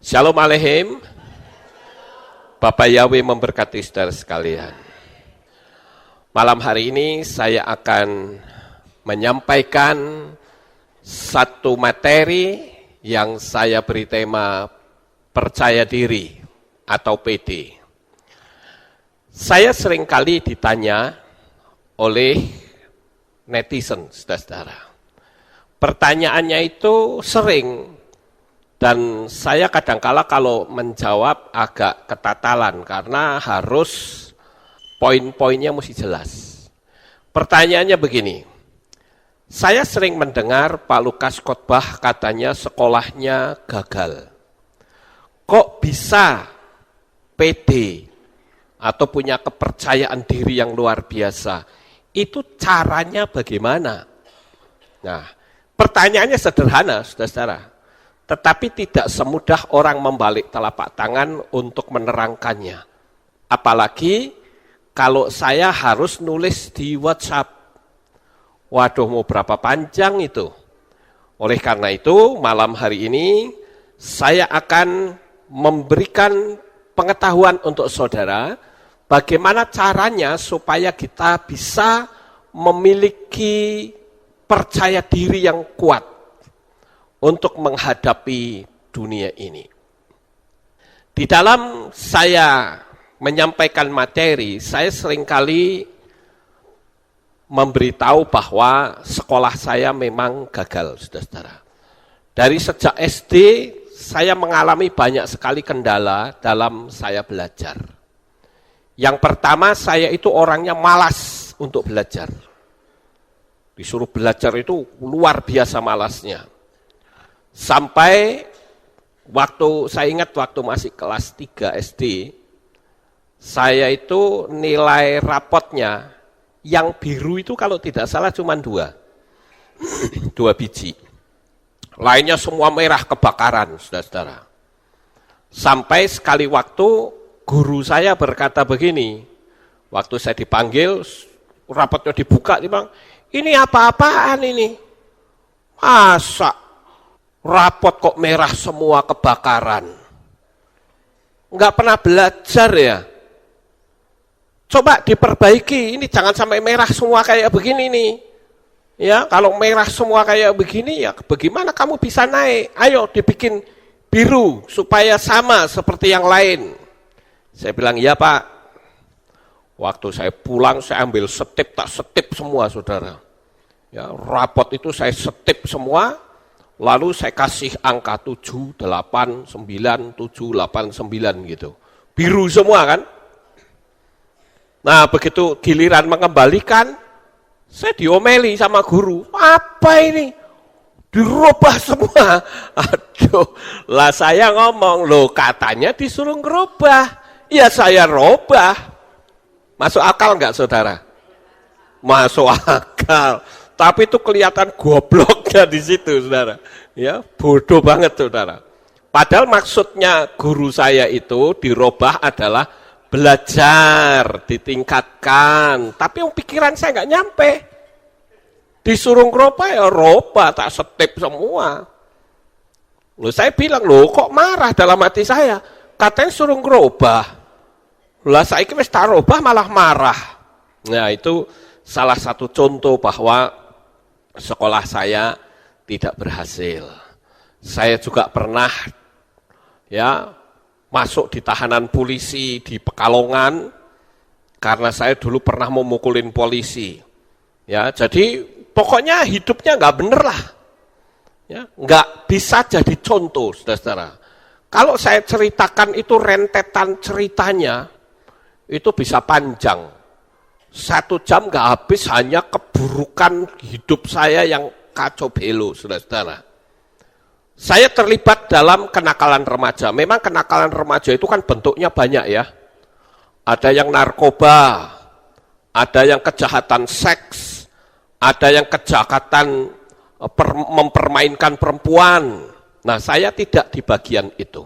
Shalom Aleichem. Bapak Yahweh memberkati saudara sekalian. Malam hari ini saya akan menyampaikan satu materi yang saya beri tema percaya diri atau PD. Saya seringkali ditanya oleh netizen, saudara-saudara. Pertanyaannya itu sering. Dan saya kadangkala kalau menjawab agak ketatalan karena harus poin-poinnya mesti jelas. Pertanyaannya begini, saya sering mendengar Pak Lukas khotbah katanya sekolahnya gagal. Kok bisa pede atau punya kepercayaan diri yang luar biasa? Itu caranya bagaimana? Nah, pertanyaannya sederhana, saudara-saudara. Tetapi tidak semudah orang membalik telapak tangan untuk menerangkannya. Apalagi kalau saya harus nulis di WhatsApp. Waduh, mau berapa panjang itu? Oleh karena itu, malam hari ini saya akan memberikan pengetahuan untuk saudara bagaimana caranya supaya kita bisa memiliki percaya diri yang kuat untuk menghadapi dunia ini. Di dalam saya menyampaikan materi, saya seringkali memberitahu bahwa sekolah saya memang gagal, saudara-saudara. Dari sejak SD, saya mengalami banyak sekali kendala dalam saya belajar. Yang pertama, saya itu orangnya malas untuk belajar. Disuruh belajar itu luar biasa malasnya. Sampai saya ingat waktu masih kelas 3 SD, saya itu nilai rapotnya yang biru itu kalau tidak salah cuma 2 biji. Lainnya semua merah kebakaran, saudara-saudara. Sampai sekali waktu guru saya berkata begini, waktu saya dipanggil, rapotnya dibuka, dia bilang, ini apa-apaan ini? Masa rapot kok merah semua kebakaran? Enggak pernah belajar ya? Coba diperbaiki, ini jangan sampai merah semua kayak begini nih. Ya, kalau merah semua kayak begini ya bagaimana kamu bisa naik? Ayo dibikin biru supaya sama seperti yang lain. Saya bilang, ya Pak. Waktu saya pulang saya ambil setip, tak setip semua saudara. Ya, rapot itu saya setip semua. Lalu saya kasih angka 7, 8, 9, 7, 8, 9 gitu. Biru semua kan. Nah begitu giliran mengembalikan, saya diomeli sama guru. Apa ini? Dirubah semua. Aduh, lah saya ngomong, loh katanya disuruh ngerubah. Ya saya robah. Masuk akal enggak saudara? Masuk akal. Tapi itu kelihatan gobloknya di situ, saudara. Ya, bodoh banget, saudara. Padahal maksudnya guru saya itu dirubah adalah belajar, ditingkatkan. Tapi yang pikiran saya nggak nyampe. Disuruh ngerubah ya robah, tak setip semua. Loh, saya bilang, loh kok marah dalam hati saya? Katanya suruh ngerubah. Lah saya wis tak robah malah marah. Nah, itu salah satu contoh bahwa sekolah saya tidak berhasil. Saya juga pernah ya masuk di tahanan polisi di Pekalongan karena saya dulu pernah memukulin polisi. Ya, jadi pokoknya hidupnya nggak bener lah. Ya, nggak bisa jadi contoh, saudara-saudara. Kalau saya ceritakan itu rentetan ceritanya itu bisa panjang. 1 jam nggak habis hanya keburukan hidup saya yang kacau balau, saudara-saudara. Saya terlibat dalam kenakalan remaja. Memang kenakalan remaja itu kan bentuknya banyak ya. Ada yang narkoba, ada yang kejahatan seks, ada yang kejahatan mempermainkan perempuan. Nah, saya tidak di bagian itu.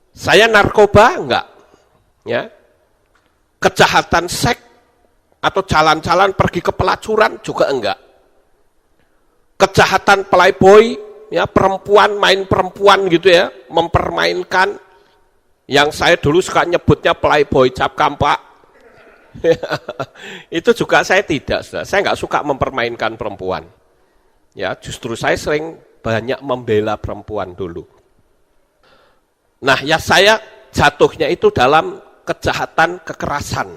Saya narkoba enggak, ya. Kejahatan seks atau jalan-jalan pergi ke pelacuran juga enggak. Kejahatan playboy ya perempuan main perempuan gitu ya, mempermainkan. Yang saya dulu suka nyebutnya playboy cap kampak. Itu juga saya tidak, saya nggak suka mempermainkan perempuan. Ya, justru saya sering banyak membela perempuan dulu. Nah, ya saya jatuhnya itu dalam kejahatan kekerasan.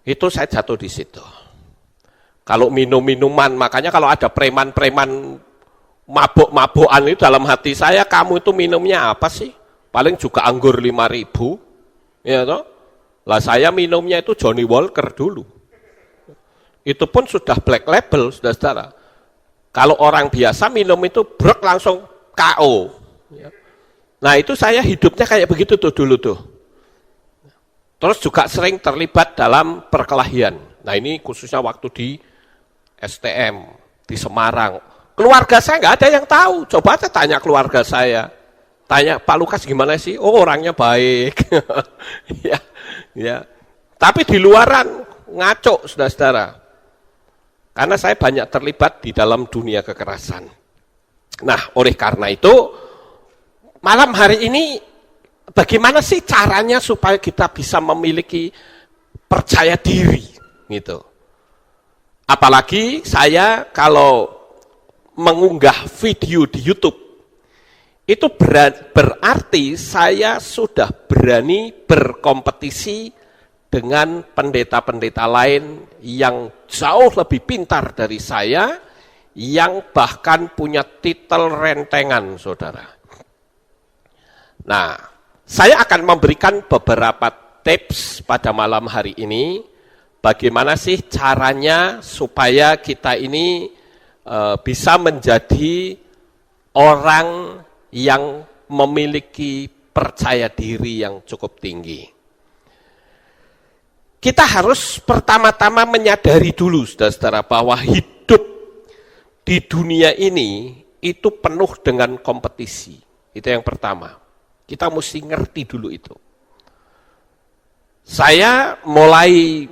Itu saya jatuh di situ. Kalau minum-minuman, makanya kalau ada preman-preman mabuk-mabukan itu dalam hati saya, kamu itu minumnya apa sih? Paling juga anggur 5.000, ya toh? Lah saya minumnya itu Johnny Walker dulu. Itu pun sudah black label, saudara-saudara. Kalau orang biasa minum itu brek langsung KO. Nah itu saya hidupnya kayak begitu tuh dulu tuh. Terus juga sering terlibat dalam perkelahian. Nah ini khususnya waktu di STM, di Semarang. Keluarga saya nggak ada yang tahu. Coba aja tanya keluarga saya. Tanya, Pak Lukas gimana sih? Oh orangnya baik. ya. Tapi di luaran ngaco, saudara-saudara. Karena saya banyak terlibat di dalam dunia kekerasan. Nah, oleh karena itu, malam hari ini, bagaimana sih caranya supaya kita bisa memiliki percaya diri, gitu. Apalagi saya kalau mengunggah video di YouTube, itu berarti saya sudah berani berkompetisi dengan pendeta-pendeta lain yang jauh lebih pintar dari saya, yang bahkan punya titel rentengan, saudara. Nah, saya akan memberikan beberapa tips pada malam hari ini, bagaimana sih caranya supaya kita ini bisa menjadi orang yang memiliki percaya diri yang cukup tinggi. Kita harus pertama-tama menyadari dulu, saudara-saudara, bahwa hidup di dunia ini itu penuh dengan kompetisi. Itu yang pertama. Kita mesti ngerti dulu itu. Saya mulai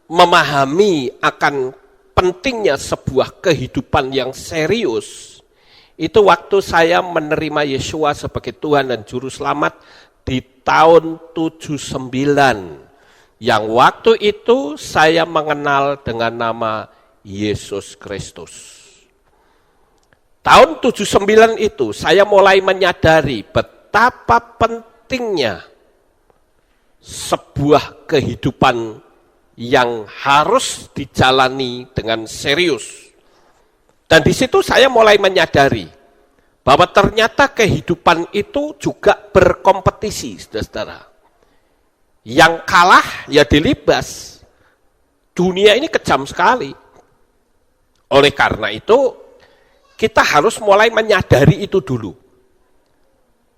memahami akan pentingnya sebuah kehidupan yang serius. Itu waktu saya menerima Yesua sebagai Tuhan dan Juru Selamat di tahun 79. Yang waktu itu saya mengenal dengan nama Yesus Kristus. Tahun 79 itu saya mulai menyadari betapa pentingnya sebuah kehidupan yang harus dijalani dengan serius. Dan di situ saya mulai menyadari bahwa ternyata kehidupan itu juga berkompetisi, saudara-saudara. Yang kalah ya dilibas. Dunia ini kejam sekali. Oleh karena itu, kita harus mulai menyadari itu dulu.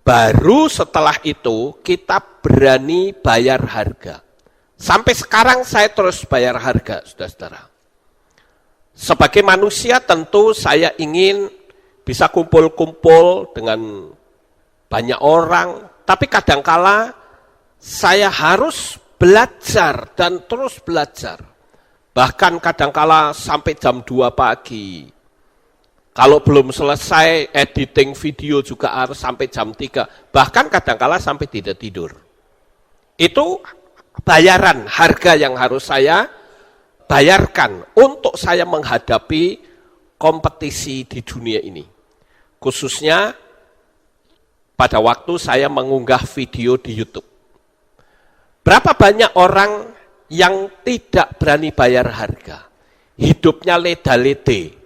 Baru setelah itu, kita berani bayar harga. Sampai sekarang saya terus bayar harga, saudara-saudara. Sebagai manusia tentu saya ingin bisa kumpul-kumpul dengan banyak orang, tapi kadangkala saya harus belajar dan terus belajar. Bahkan kadangkala sampai jam 2 pagi. Kalau belum selesai editing video juga harus sampai jam 3. Bahkan kadangkala sampai tidak tidur. Itu bayaran, harga yang harus saya bayarkan untuk saya menghadapi kompetisi di dunia ini. Khususnya pada waktu saya mengunggah video di YouTube. Berapa banyak orang yang tidak berani bayar harga? Hidupnya leda-lede.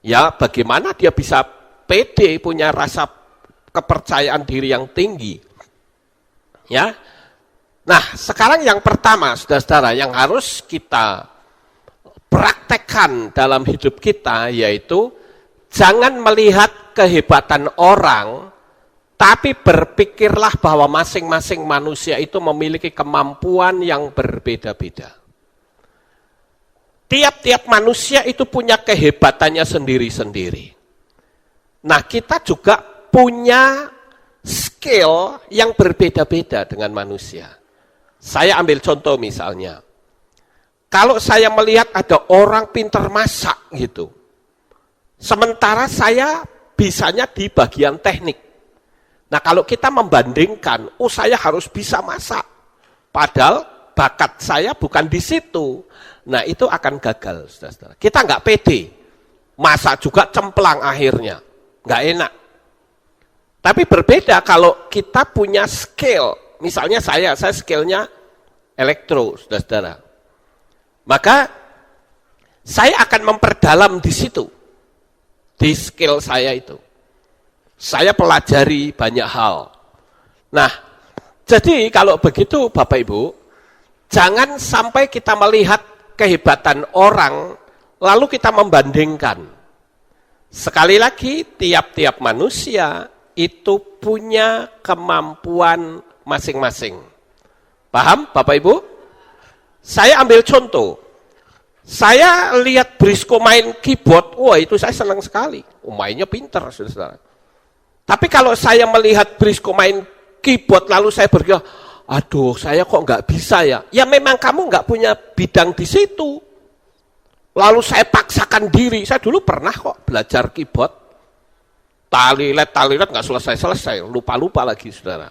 Ya, bagaimana dia bisa pede, punya rasa kepercayaan diri yang tinggi? Ya. Nah, sekarang yang pertama, saudara-saudara, yang harus kita praktekkan dalam hidup kita, yaitu jangan melihat kehebatan orang, tapi berpikirlah bahwa masing-masing manusia itu memiliki kemampuan yang berbeda-beda. Tiap-tiap manusia itu punya kehebatannya sendiri-sendiri. Nah, kita juga punya skill yang berbeda-beda dengan manusia. Saya ambil contoh misalnya. Kalau saya melihat ada orang pintar masak gitu. Sementara saya bisanya di bagian teknik. Nah kalau kita membandingkan, saya harus bisa masak. Padahal bakat saya bukan di situ. Nah itu akan gagal, saudara-saudara. Kita nggak pede. Masak juga cemplang akhirnya. Nggak enak. Tapi berbeda kalau kita punya skill. Misalnya saya skillnya elektro, saudara-saudara. Maka saya akan memperdalam di situ. Di skill saya itu. Saya pelajari banyak hal. Nah, jadi kalau begitu Bapak Ibu, jangan sampai kita melihat kehebatan orang, lalu kita membandingkan. Sekali lagi, tiap-tiap manusia itu punya kemampuan masing-masing. Paham Bapak Ibu? Saya ambil contoh. Saya lihat Brisco main keyboard, itu saya senang sekali. Mainnya pinter, saudara. Tapi kalau saya melihat Brisco main keyboard, lalu saya berkata, aduh saya kok nggak bisa ya. Ya memang kamu nggak punya bidang di situ. Lalu saya paksakan diri, saya dulu pernah kok belajar keyboard. Talilet nggak selesai, lupa-lupa lagi saudara.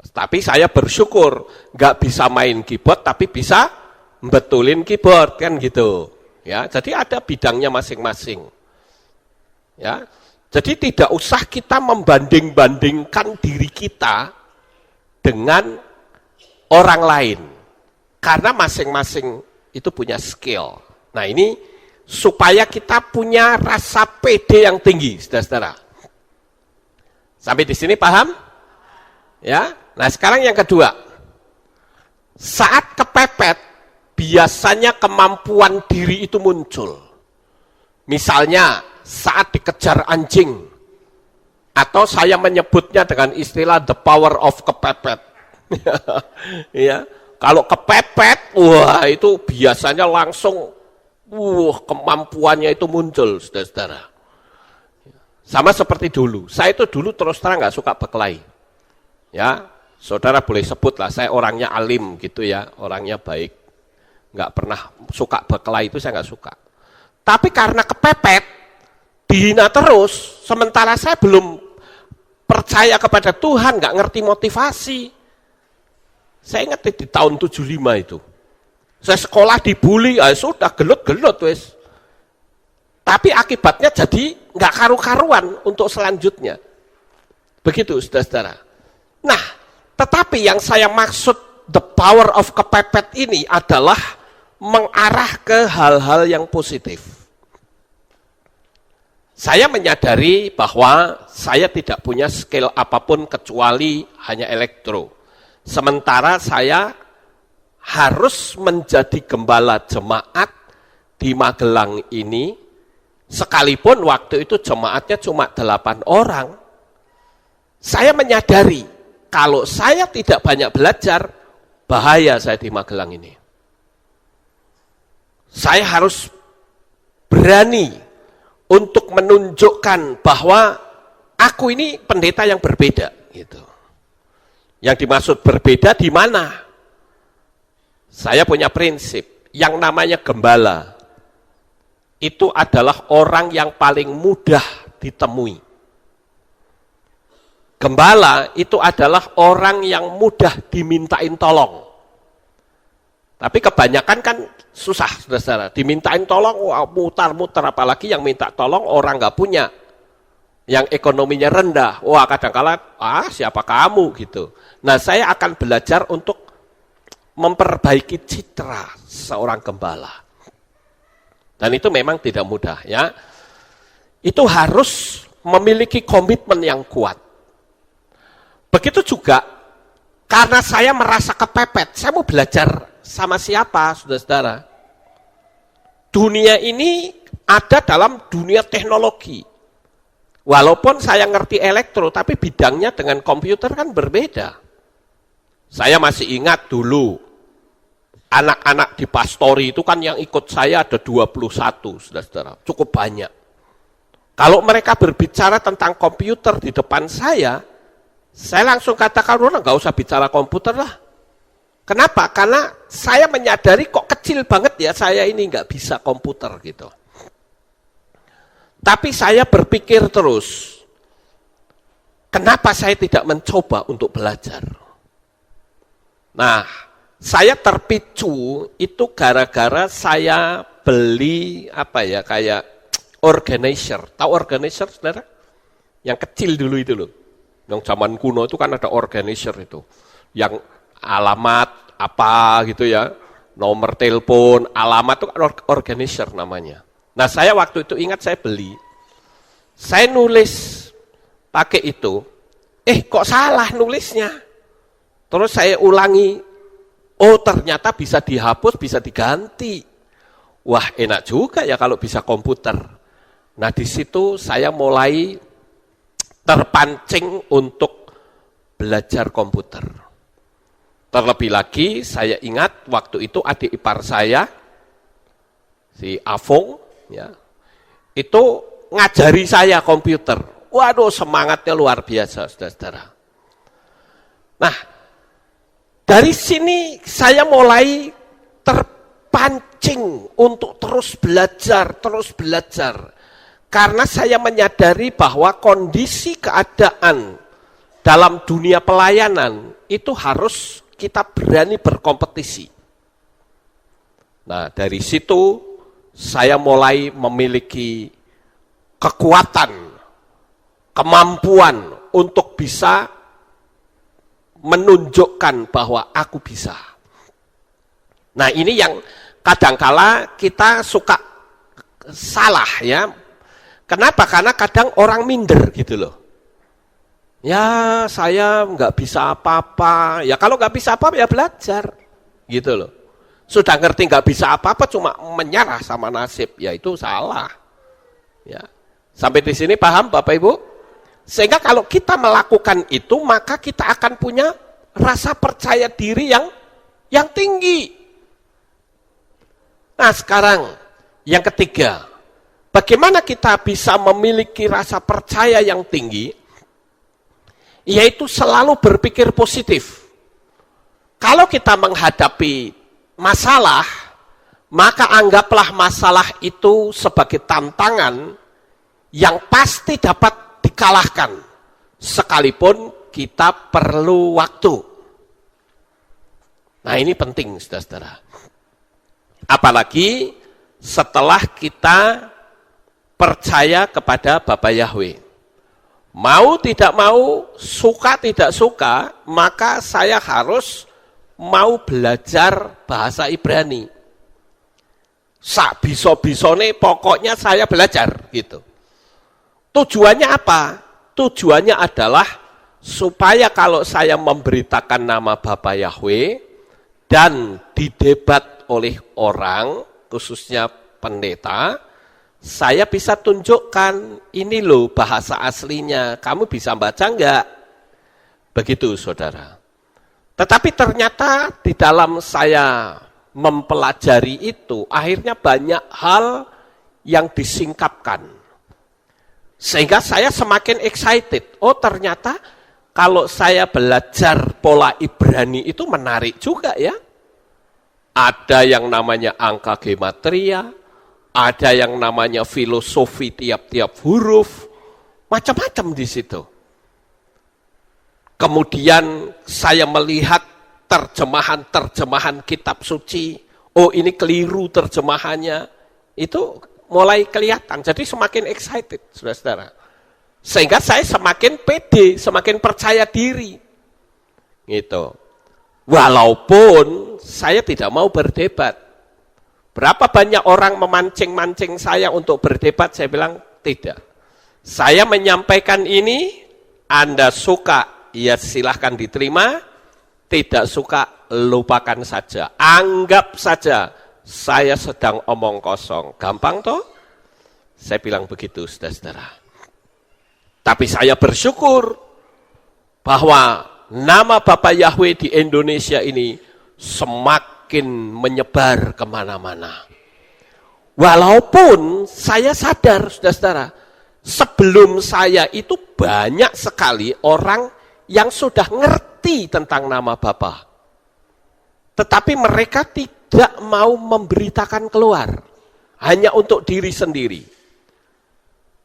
Tapi saya bersyukur, nggak bisa main keyboard, tapi bisa betulin keyboard kan gitu, ya. Jadi ada bidangnya masing-masing, ya. Jadi tidak usah kita membanding-bandingkan diri kita dengan orang lain, karena masing-masing itu punya skill. Nah ini supaya kita punya rasa pede yang tinggi, saudara-saudara. Sampai di sini paham? Ya. Nah sekarang yang kedua, saat kepepet biasanya kemampuan diri itu muncul. Misalnya saat dikejar anjing, atau saya menyebutnya dengan istilah the power of kepepet. Ya, kalau kepepet, itu biasanya langsung, kemampuannya itu muncul, saudara-saudara. Sama seperti dulu. Saya itu dulu terus terang nggak suka berkelahi. Ya, saudara boleh sebutlah, saya orangnya alim gitu ya, orangnya baik. Nggak pernah suka berkelahi, itu saya nggak suka. Tapi karena kepepet, dihina terus, sementara saya belum percaya kepada Tuhan, nggak ngerti motivasi. Saya ingat di tahun 75 itu. Saya sekolah dibully, sudah gelut-gelut wes. Tapi akibatnya jadi nggak karu-karuan untuk selanjutnya. Begitu, saudara-saudara. Nah, tetapi yang saya maksud the power of kepepet ini adalah mengarah ke hal-hal yang positif. Saya menyadari bahwa saya tidak punya skill apapun kecuali hanya elektro. Sementara saya harus menjadi gembala jemaat di Magelang ini, sekalipun waktu itu jemaatnya cuma 8 orang. Saya menyadari kalau saya tidak banyak belajar, bahaya saya di Magelang ini. Saya harus berani untuk menunjukkan bahwa aku ini pendeta yang berbeda. Gitu. Yang dimaksud berbeda di mana? Saya punya prinsip, yang namanya gembala, itu adalah orang yang paling mudah ditemui. Gembala itu adalah orang yang mudah dimintain tolong. Tapi kebanyakan kan susah, saudara. Dimintain tolong, mutar-mutar. Apalagi yang minta tolong orang nggak punya. Yang ekonominya rendah. Kadang-kala, siapa kamu gitu. Nah, saya akan belajar untuk memperbaiki citra seorang gembala. Dan itu memang tidak mudah, ya. Itu harus memiliki komitmen yang kuat. Begitu juga, karena saya merasa kepepet, saya mau belajar sama siapa, saudara-saudara? Dunia ini ada dalam dunia teknologi. Walaupun saya ngerti elektro, tapi bidangnya dengan komputer kan berbeda. Saya masih ingat dulu, anak-anak di pastori itu kan yang ikut saya ada 21, saudara-saudara. Cukup banyak. Kalau mereka berbicara tentang komputer di depan saya langsung katakan, nggak usah bicara komputer lah. Kenapa? Karena saya menyadari kok kecil banget ya saya ini nggak bisa komputer gitu. Tapi saya berpikir terus, kenapa saya tidak mencoba untuk belajar? Nah, saya terpicu itu gara-gara saya beli kayak organizer. Tahu organizer, saudara? Yang kecil dulu itu loh. Yang zaman kuno itu kan ada organizer itu. Yang alamat apa gitu ya, nomor telepon, alamat itu kan organizer namanya. Nah, saya waktu itu ingat saya beli. Saya nulis pakai itu. Kok salah nulisnya? Terus saya ulangi. Oh, ternyata bisa dihapus, bisa diganti. Wah, enak juga ya kalau bisa komputer. Nah, di situ saya mulai terpancing untuk belajar komputer. Terlebih lagi, saya ingat waktu itu adik ipar saya, si Afong, ya, itu ngajari saya komputer. Waduh, semangatnya luar biasa, saudara-saudara. Nah, dari sini saya mulai terpancing untuk terus belajar. Karena saya menyadari bahwa kondisi keadaan dalam dunia pelayanan itu harus kita berani berkompetisi. Nah, dari situ saya mulai memiliki kekuatan, kemampuan untuk bisa menunjukkan bahwa aku bisa. Nah, ini yang kadangkala kita suka salah ya. Kenapa? Karena kadang orang minder gitu loh. Ya, saya nggak bisa apa-apa. Ya kalau nggak bisa apa-apa ya belajar, gitu loh. Sudah ngerti nggak bisa apa-apa cuma menyerah sama nasib, ya itu salah. Ya, sampai di sini paham Bapak Ibu? Sehingga kalau kita melakukan itu, maka kita akan punya rasa percaya diri yang tinggi. Nah, sekarang yang ketiga, bagaimana kita bisa memiliki rasa percaya yang tinggi? Yaitu selalu berpikir positif. Kalau kita menghadapi masalah, maka anggaplah masalah itu sebagai tantangan yang pasti dapat dikalahkan, sekalipun kita perlu waktu. Nah, ini penting, saudara-saudara. Apalagi setelah kita percaya kepada Bapa Yahweh. Mau tidak mau, suka tidak suka, maka saya harus mau belajar bahasa Ibrani. Sak biso-bisone pokoknya saya belajar gitu. Tujuannya apa? Tujuannya adalah supaya kalau saya memberitakan nama Bapa Yahweh dan didebat oleh orang, khususnya pendeta, saya bisa tunjukkan, ini loh bahasa aslinya, kamu bisa baca enggak? Begitu saudara. Tetapi ternyata di dalam saya mempelajari itu, akhirnya banyak hal yang disingkapkan. Sehingga saya semakin excited. Oh, ternyata kalau saya belajar pola Ibrani itu menarik juga ya. Ada yang namanya angka gematria, ada yang namanya filosofi tiap-tiap huruf, macam-macam di situ. Kemudian saya melihat terjemahan-terjemahan kitab suci. Oh, ini keliru terjemahannya. Itu mulai kelihatan. Jadi semakin excited, saudara-saudara. Sehingga saya semakin pede, semakin percaya diri. Gitu. Walaupun saya tidak mau berdebat. Berapa banyak orang memancing-mancing saya untuk berdebat, saya bilang tidak. Saya menyampaikan ini, Anda suka, ya silahkan diterima, tidak suka, lupakan saja. Anggap saja saya sedang omong kosong. Gampang toh? Saya bilang begitu, saudara-saudara. Tapi saya bersyukur bahwa nama Bapak Yahweh di Indonesia ini semakin menyebar kemana-mana. Walaupun saya sadar, saudara-saudara, sebelum saya itu banyak sekali orang yang sudah ngerti tentang nama Bapa. Tetapi mereka tidak mau memberitakan keluar. Hanya untuk diri sendiri.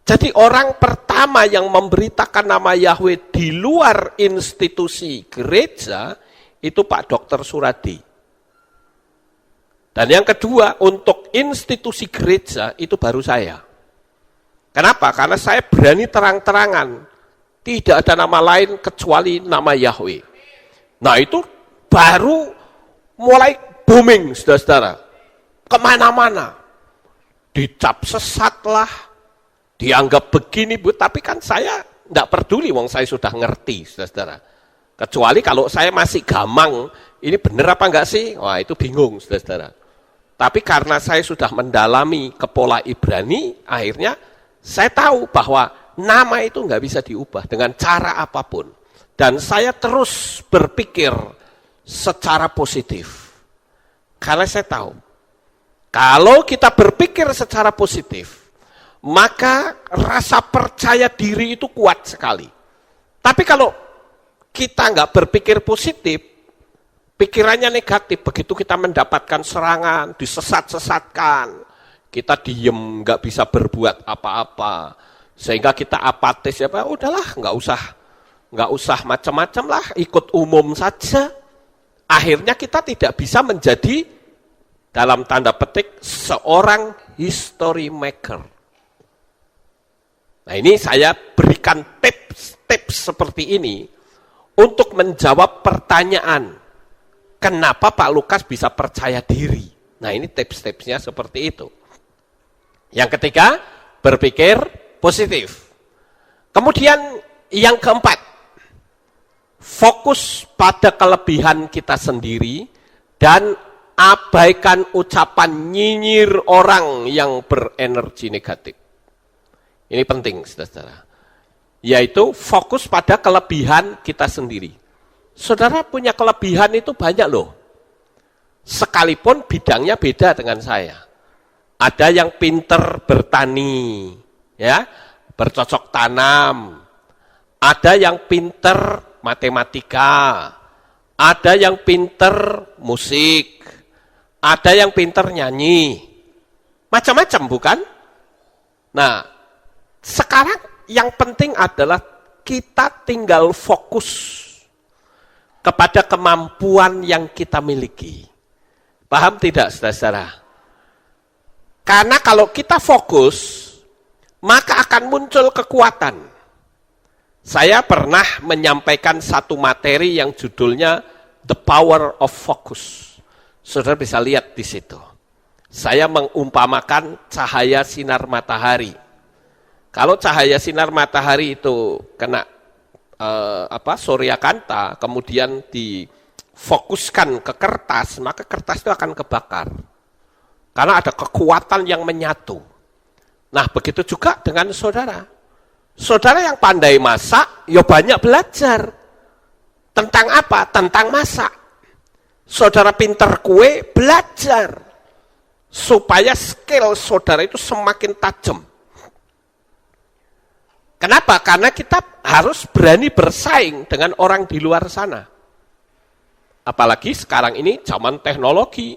Jadi orang pertama yang memberitakan nama Yahweh di luar institusi gereja, itu Pak Dr. Suradi. Dan yang kedua, untuk institusi gereja, itu baru saya. Kenapa? Karena saya berani terang-terangan, tidak ada nama lain kecuali nama Yahweh. Nah itu baru mulai booming, saudara-saudara. Kemana-mana. Dicap sesat lah, dianggap begini, Bu. Tapi kan saya tidak peduli, wong saya sudah ngerti, saudara-saudara. Kecuali kalau saya masih gamang, ini benar apa enggak sih? Wah itu bingung, saudara-saudara. Tapi karena saya sudah mendalami kepola Ibrani, akhirnya saya tahu bahwa nama itu enggak bisa diubah dengan cara apapun. Dan saya terus berpikir secara positif. Karena saya tahu, kalau kita berpikir secara positif, maka rasa percaya diri itu kuat sekali. Tapi kalau kita nggak berpikir positif, pikirannya negatif, begitu kita mendapatkan serangan, disesat-sesatkan, kita diem, nggak bisa berbuat apa-apa, sehingga kita apatis, ya Pak, udahlah, nggak usah macam-macam lah, ikut umum saja. Akhirnya kita tidak bisa menjadi, dalam tanda petik, seorang history maker. Nah ini saya berikan tips seperti ini untuk menjawab pertanyaan, kenapa Pak Lukas bisa percaya diri? Nah ini tips-tipsnya seperti itu. Yang ketiga, berpikir positif. Kemudian yang keempat, fokus pada kelebihan kita sendiri dan abaikan ucapan nyinyir orang yang berenergi negatif. Ini penting, saudara. Yaitu fokus pada kelebihan kita sendiri. Saudara punya kelebihan itu banyak loh. Sekalipun bidangnya beda dengan saya. Ada yang pinter bertani, ya, bercocok tanam. Ada yang pinter matematika. Ada yang pinter musik. Ada yang pinter nyanyi. Macam-macam bukan? Nah, sekarang yang penting adalah kita tinggal fokus kepada kemampuan yang kita miliki. Paham tidak, saudara-saudara? Karena kalau kita fokus, maka akan muncul kekuatan. Saya pernah menyampaikan satu materi yang judulnya The Power of Focus. Saudara bisa lihat di situ. Saya mengumpamakan cahaya sinar matahari. Kalau cahaya sinar matahari itu kena surya kanta, kemudian difokuskan ke kertas, maka kertas itu akan kebakar. Karena ada kekuatan yang menyatu. Nah, begitu juga dengan saudara. Saudara yang pandai masak, ya banyak belajar. Tentang apa? Tentang masak. Saudara pinter kue, belajar. Supaya skill saudara itu semakin tajam. Kenapa? Karena kita harus berani bersaing dengan orang di luar sana. Apalagi sekarang ini zaman teknologi.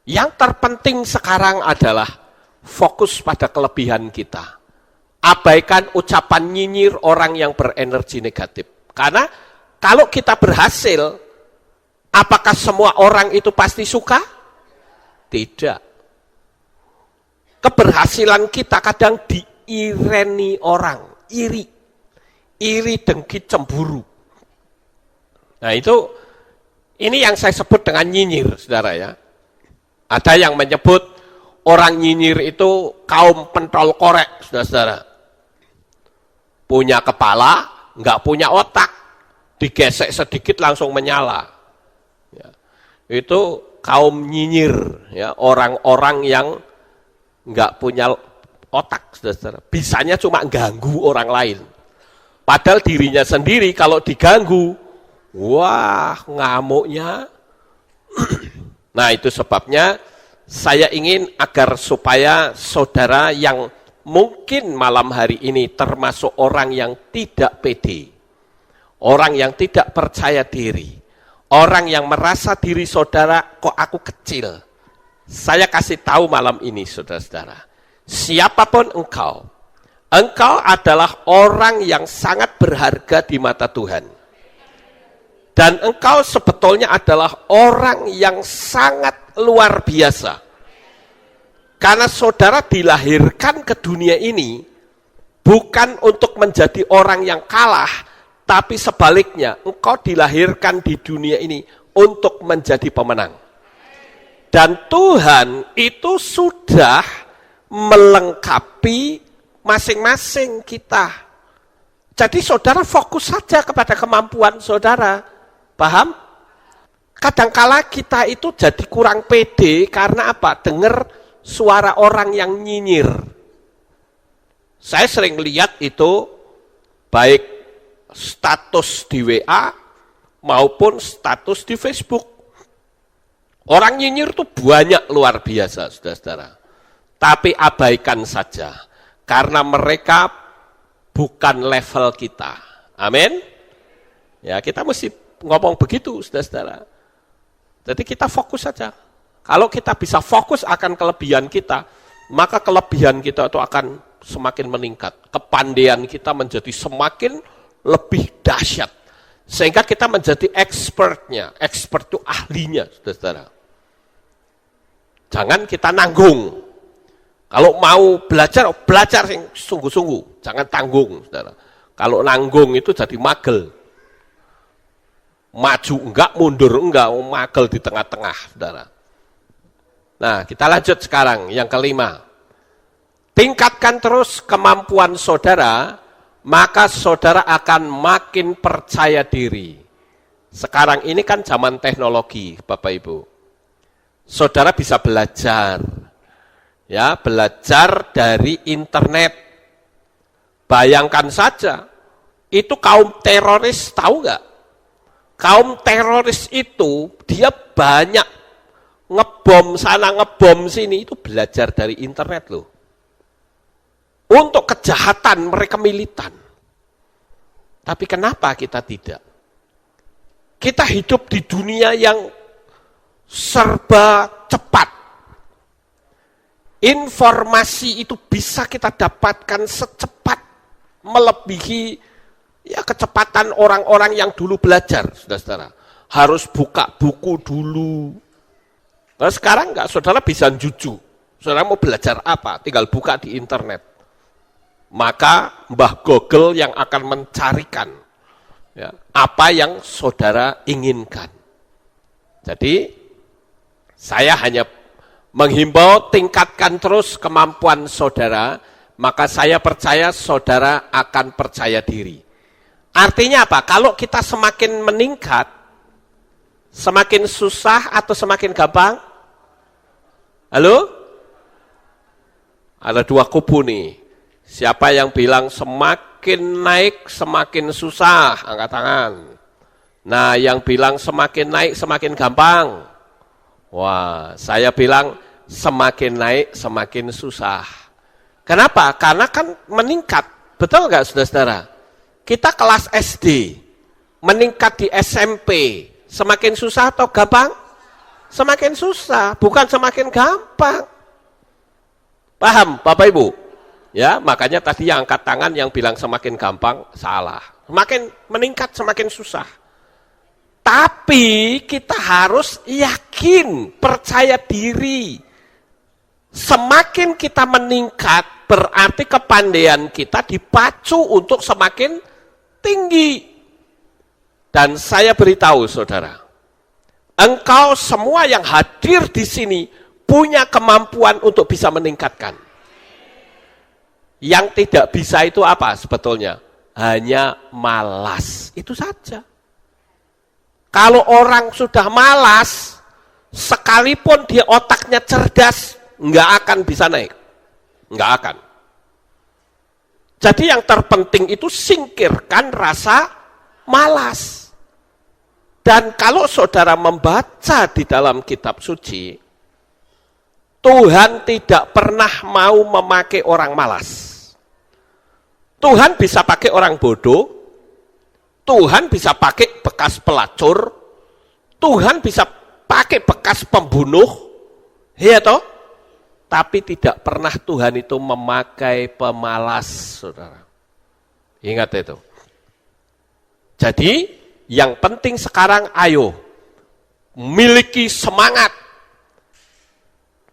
Yang terpenting sekarang adalah fokus pada kelebihan kita. Abaikan ucapan nyinyir orang yang berenergi negatif. Karena kalau kita berhasil, apakah semua orang itu pasti suka? Tidak. Keberhasilan kita kadang diireni orang, iri, dengki, cemburu. Nah ini yang saya sebut dengan nyinyir, saudara ya. Ada yang menyebut orang nyinyir itu kaum pentol korek, saudara-saudara. Punya kepala, nggak punya otak, digesek sedikit langsung menyala. Ya. Itu kaum nyinyir, ya, orang-orang yang nggak punya otak, saudara. Bisanya cuma ganggu orang lain. Padahal dirinya sendiri kalau diganggu, wah ngamuknya. Nah itu sebabnya saya ingin agar supaya saudara yang mungkin malam hari ini termasuk orang yang tidak pede, orang yang tidak percaya diri, orang yang merasa diri saudara kok aku kecil. Saya kasih tahu malam ini saudara-saudara, siapapun engkau, Engkau adalah orang yang sangat berharga di mata Tuhan. Dan engkau sebetulnya adalah orang yang sangat luar biasa. Karena saudara dilahirkan ke dunia ini bukan untuk menjadi orang yang kalah, tapi sebaliknya, engkau dilahirkan di dunia ini untuk menjadi pemenang. Dan Tuhan itu sudah melengkapi masing-masing kita. Jadi saudara fokus saja kepada kemampuan saudara. Paham? Kadangkala kita itu jadi kurang pede karena apa? Dengar suara orang yang nyinyir. Saya sering lihat itu baik status di WA maupun status di Facebook. Orang nyinyir itu banyak luar biasa, saudara-saudara. Tapi abaikan saja, karena mereka bukan level kita. Amin? Ya, kita mesti ngomong begitu, saudara-saudara. Jadi kita fokus saja. Kalau kita bisa fokus akan kelebihan kita, maka kelebihan kita itu akan semakin meningkat. Kepandaian kita menjadi semakin lebih dahsyat. Sehingga kita menjadi expertnya. Expert itu ahlinya, saudara-saudara. Jangan kita nanggung. Kalau mau belajar, belajar yang sungguh-sungguh. Jangan tanggung, saudara. Kalau nanggung itu jadi magel. Maju enggak, mundur enggak, magel di tengah-tengah, saudara. Nah, kita lanjut sekarang, yang kelima. Tingkatkan terus kemampuan saudara, maka saudara akan makin percaya diri. Sekarang ini kan zaman teknologi, Bapak Ibu. Saudara bisa belajar. Ya, belajar dari internet. Bayangkan saja, itu kaum teroris, tahu nggak? Kaum teroris itu, dia banyak ngebom sana, ngebom sini, itu belajar dari internet loh. Untuk kejahatan mereka militan. Tapi kenapa kita tidak? Kita hidup di dunia yang serba cepat. Informasi itu bisa kita dapatkan secepat melebihi ya kecepatan orang-orang yang dulu belajar, saudara-saudara. Harus buka buku dulu. Nah, sekarang enggak, saudara bisa juju. Saudara mau belajar apa? Tinggal buka di internet. Maka Mbah Google yang akan mencarikan ya, apa yang saudara inginkan. Jadi saya hanya menghimbau tingkatkan terus kemampuan saudara, maka saya percaya saudara akan percaya diri. Artinya apa? Kalau kita semakin meningkat, semakin susah atau semakin gampang? Halo? Ada dua kubu nih. Siapa yang bilang semakin naik semakin susah? Angkat tangan. Nah, yang bilang semakin naik semakin gampang? Wah, saya bilang semakin naik semakin susah. Kenapa? Karena kan meningkat. Betul nggak, saudara-saudara? Kita kelas SD, meningkat di SMP, semakin susah atau gampang? Semakin susah, bukan semakin gampang. Paham, Bapak Ibu? Ya, makanya tadi yang angkat tangan yang bilang semakin gampang, salah. Semakin meningkat, semakin susah. Tapi kita harus yakin, percaya diri. Semakin kita meningkat, berarti kepandaian kita dipacu untuk semakin tinggi. Dan saya beritahu saudara, engkau semua yang hadir di sini punya kemampuan untuk bisa meningkatkan. Yang tidak bisa itu apa sebetulnya? Hanya malas, itu saja. Kalau orang sudah malas, sekalipun dia otaknya cerdas, nggak akan bisa naik. Nggak akan. Jadi yang terpenting itu singkirkan rasa malas. Dan kalau saudara membaca di dalam kitab suci, Tuhan tidak pernah mau memakai orang malas. Tuhan bisa pakai orang bodoh, Tuhan bisa pakai bekas pelacur, Tuhan bisa pakai bekas pembunuh, ya toh? Tapi tidak pernah Tuhan itu memakai pemalas, saudara. Ingat itu. Jadi, yang penting sekarang ayo, miliki semangat.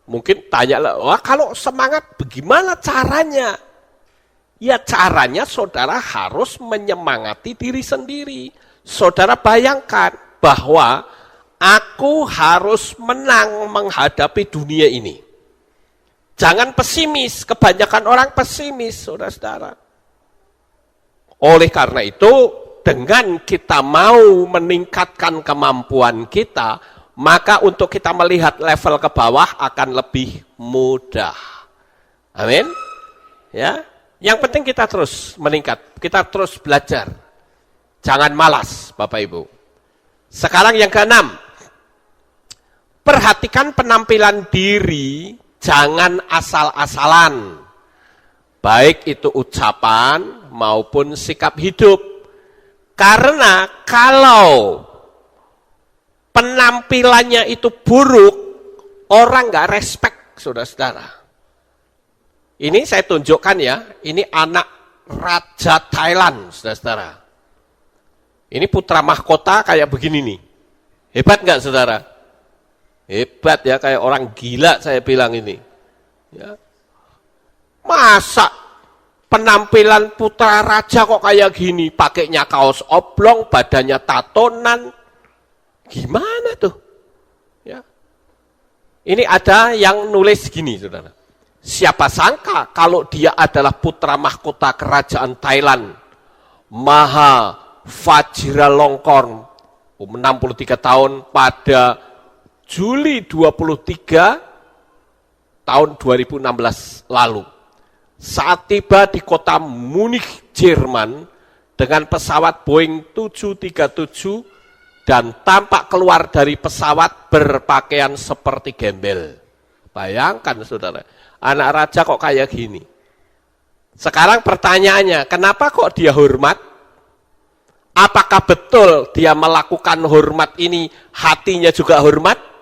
Mungkin tanya lah, wah kalau semangat bagaimana caranya? Ya caranya saudara harus menyemangati diri sendiri. Saudara bayangkan bahwa aku harus menang menghadapi dunia ini. Jangan pesimis, kebanyakan orang pesimis, saudara-saudara. Oleh karena itu, dengan kita mau meningkatkan kemampuan kita, maka untuk kita melihat level ke bawah akan lebih mudah. Amin. Ya, yang penting kita terus meningkat, kita terus belajar. Jangan malas, Bapak Ibu. Sekarang yang keenam, perhatikan penampilan diri. Jangan asal-asalan, baik itu ucapan maupun sikap hidup. Karena kalau penampilannya itu buruk, orang nggak respect, saudara-saudara. Ini saya tunjukkan ya, ini anak Raja Thailand, saudara-saudara. Ini putra mahkota kayak begini nih. Hebat nggak, saudara? Hebat ya, kayak orang gila saya bilang ini. Ya. Masa penampilan putra raja kok kayak gini, pakainya kaos oblong, badannya tatonan. Gimana tuh? Ya. Ini ada yang nulis gini, saudara. Siapa sangka kalau dia adalah putra mahkota kerajaan Thailand, Maha Vajiralongkorn, 63 tahun pada Juli 23 tahun 2016 lalu. Saat tiba di kota Munich, Jerman dengan pesawat Boeing 737 dan tampak keluar dari pesawat berpakaian seperti gembel. Bayangkan saudara, anak raja kok kayak gini. Sekarang pertanyaannya, kenapa kok dia hormat? Apakah betul dia melakukan hormat ini hatinya juga hormat?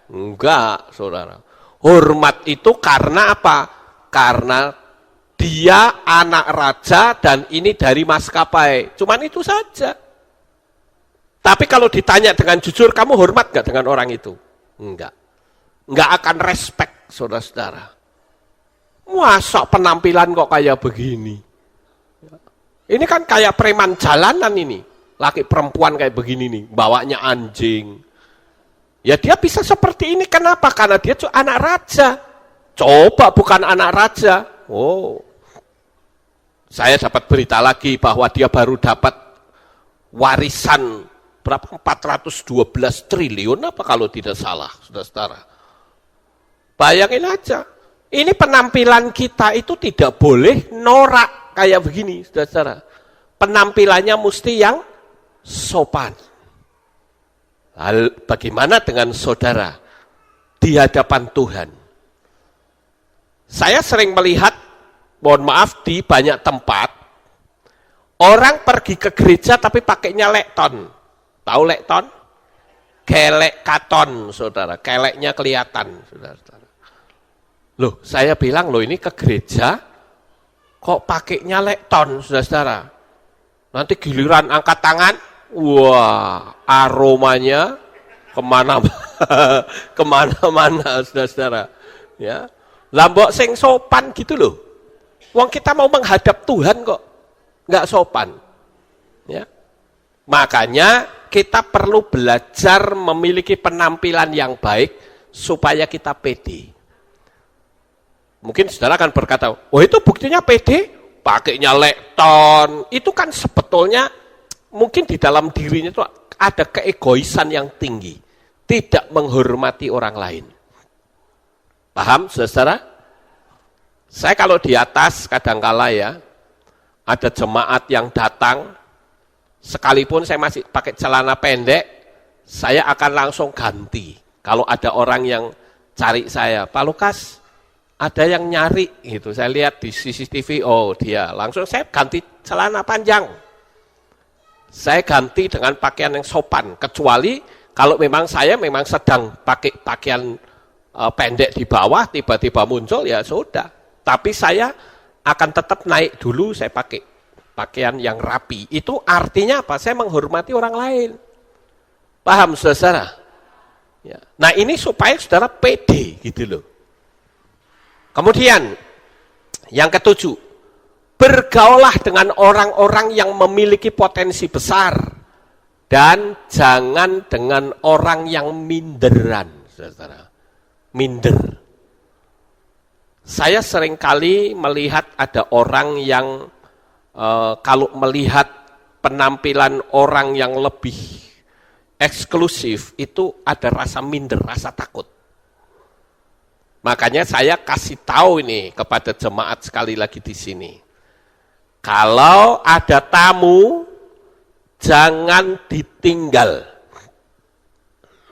Enggak, saudara. Hormat itu karena apa? Karena dia anak raja dan ini dari maskapai. Cuman itu saja. Tapi kalau ditanya dengan jujur, kamu hormat gak dengan orang itu? Enggak. Enggak akan respect, saudara-saudara. Masa penampilan kok kayak begini? Ini kan kayak preman jalanan ini. Laki perempuan kayak begini nih, bawanya anjing. Ya dia bisa seperti ini, kenapa? Karena dia anak raja. Coba bukan anak raja. Oh, saya dapat berita lagi bahwa dia baru dapat warisan berapa? 412 triliun apa kalau tidak salah, saudara-saudara. Bayangin aja, ini penampilan kita itu tidak boleh norak kayak begini, saudara-saudara. Penampilannya mesti yang sopan. Lalu bagaimana dengan saudara di hadapan Tuhan? Saya sering melihat, mohon maaf, di banyak tempat, orang pergi ke gereja tapi pakainya lekton. Tahu lekton? Kelek katon, saudara. Keleknya kelihatan, saudara. Loh, saya bilang, loh ini ke gereja, kok pakainya lekton, saudara. Nanti giliran angkat tangan, wah, aromanya kemana-mana, saudara-saudara. Ya, lambok sing sopan gitu loh. Wong kita mau menghadap Tuhan kok nggak sopan. Ya, makanya kita perlu belajar memiliki penampilan yang baik supaya kita pede. Mungkin saudara akan berkata, oh itu buktinya pede, pakainya lekton. Itu kan sebetulnya mungkin di dalam dirinya itu ada keegoisan yang tinggi, tidak menghormati orang lain. Paham, saudara? Saya kalau di atas kadangkala ya, ada jemaat yang datang, sekalipun saya masih pakai celana pendek, saya akan langsung ganti. Kalau ada orang yang cari saya, Pak Lukas, ada yang nyari gitu. Saya lihat di CCTV, oh dia, langsung saya ganti celana panjang. Saya ganti dengan pakaian yang sopan, kecuali kalau memang saya memang sedang pakai pakaian pendek di bawah, tiba-tiba muncul, ya sudah. Tapi saya akan tetap naik dulu, saya pakai pakaian yang rapi. Itu artinya apa? Saya menghormati orang lain. Paham, saudara? Ya. Nah, ini supaya saudara pede, gitu loh. Kemudian, yang ketujuh, bergaulah dengan orang-orang yang memiliki potensi besar. Dan jangan dengan orang yang minderan, saudara. Minder. Saya seringkali melihat ada orang yang kalau melihat penampilan orang yang lebih eksklusif, itu ada rasa minder, rasa takut. Makanya saya kasih tahu ini kepada jemaat sekali lagi di sini. Kalau ada tamu, jangan ditinggal.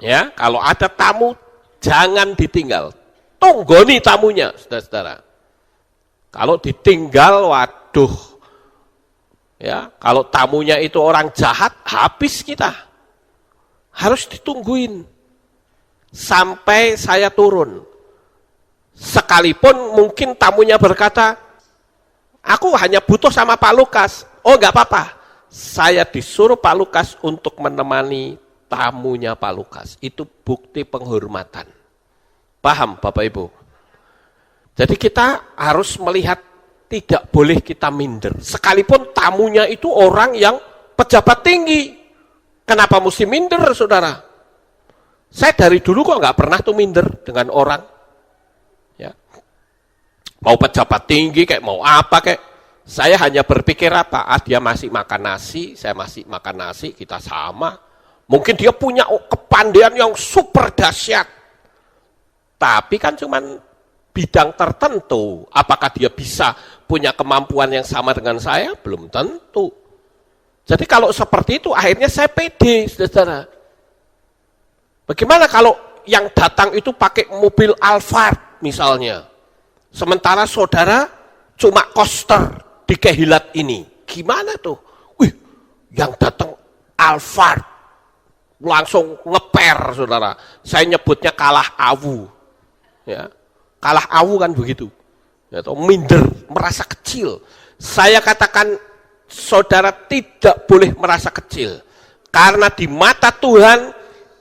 Ya, kalau ada tamu, jangan ditinggal. Tunggoni tamunya, saudara-saudara. Kalau ditinggal, waduh. Ya, kalau tamunya itu orang jahat, habis kita. Harus ditungguin. Sampai saya turun. Sekalipun mungkin tamunya berkata, aku hanya butuh sama Pak Lukas. Oh, enggak apa-apa. Saya disuruh Pak Lukas untuk menemani tamunya Pak Lukas. Itu bukti penghormatan. Paham Bapak Ibu? Jadi kita harus melihat, tidak boleh kita minder. Sekalipun tamunya itu orang yang pejabat tinggi. Kenapa mesti minder, saudara? Saya dari dulu kok nggak pernah tuh minder dengan orang. Ya. Mau pejabat tinggi, kayak mau apa, kayak saya hanya berpikir apa? Dia masih makan nasi, saya masih makan nasi, kita sama. Mungkin dia punya kepandaian yang super dahsyat. Tapi kan cuman bidang tertentu. Apakah dia bisa punya kemampuan yang sama dengan saya? Belum tentu. Jadi kalau seperti itu akhirnya saya pede, saudara. Bagaimana kalau yang datang itu pakai mobil Alphard misalnya. Sementara saudara cuma Coaster di Kehilat ini. Gimana tuh? Wih, yang datang Alphard. Langsung ngeper, saudara. Saya nyebutnya kalah awu. Ya, kalah awu kan begitu. Ya, minder, merasa kecil. Saya katakan, saudara tidak boleh merasa kecil. Karena di mata Tuhan,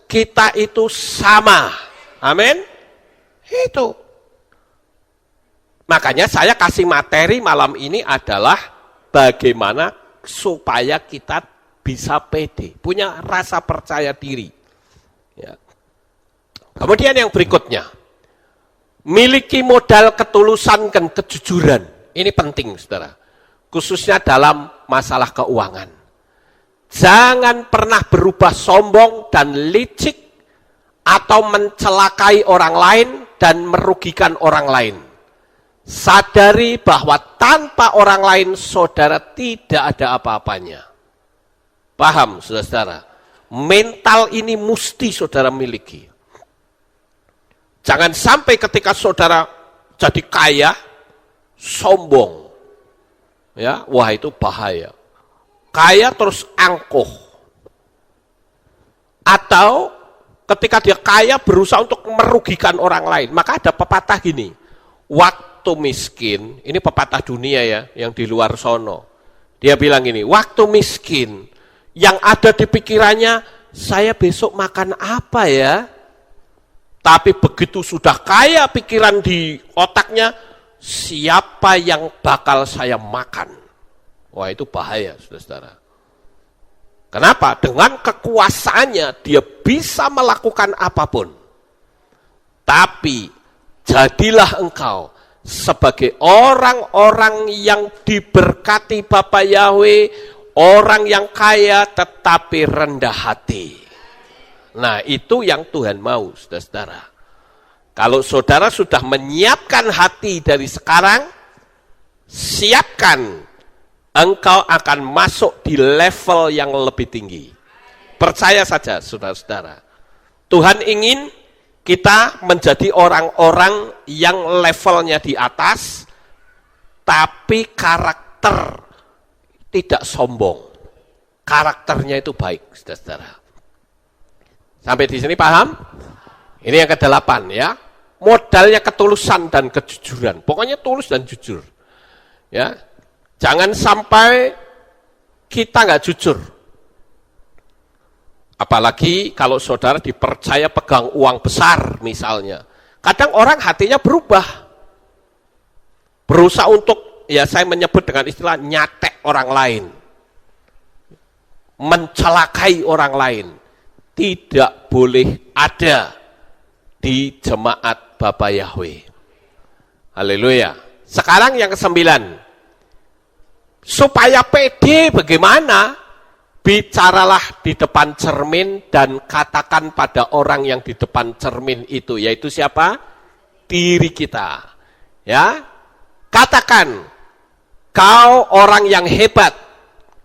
kita itu sama. Amin. Itu. Makanya saya kasih materi malam ini adalah bagaimana supaya kita bisa pede, punya rasa percaya diri. Ya. Kemudian yang berikutnya, miliki modal ketulusan dan kejujuran. Ini penting, saudara. Khususnya dalam masalah keuangan. Jangan pernah berubah sombong dan licik atau mencelakai orang lain dan merugikan orang lain. Sadari bahwa tanpa orang lain saudara tidak ada apa-apanya. Paham, saudara-saudara? Mental ini mesti saudara miliki. Jangan sampai ketika saudara jadi kaya, sombong. Ya, wah itu bahaya. Kaya terus angkuh. Atau ketika dia kaya berusaha untuk merugikan orang lain. Maka ada pepatah gini, waktu miskin, ini pepatah dunia ya, yang di luar sono. Dia bilang gini, waktu miskin, yang ada di pikirannya, saya besok makan apa ya? Tapi begitu sudah kaya pikiran di otaknya, siapa yang bakal saya makan? Wah itu bahaya, saudara-saudara. Kenapa? Dengan kekuasaannya dia bisa melakukan apapun. Tapi jadilah engkau sebagai orang-orang yang diberkati Bapa Yahweh, orang yang kaya tetapi rendah hati. Nah itu yang Tuhan mau, saudara-saudara. Kalau saudara sudah menyiapkan hati dari sekarang, siapkan, engkau akan masuk di level yang lebih tinggi. Percaya saja, saudara-saudara. Tuhan ingin kita menjadi orang-orang yang levelnya di atas, tapi karakter tidak sombong. Karakternya itu baik, saudara-saudara. Sampai di sini paham? Ini yang ke-8 ya. modalnya ketulusan dan kejujuran. Pokoknya tulus dan jujur. Ya, jangan sampai kita nggak jujur. Apalagi kalau saudara dipercaya pegang uang besar misalnya. Kadang orang hatinya berubah. Berusaha untuk, ya saya menyebut dengan istilah nyatek orang lain. Mencelakai orang lain. Tidak boleh ada di jemaat Bapak Yahweh. Haleluya. Sekarang yang ke-9. Supaya pede bagaimana? Bicaralah di depan cermin dan katakan pada orang yang di depan cermin itu, yaitu siapa? Diri kita. Ya, katakan, kau orang yang hebat,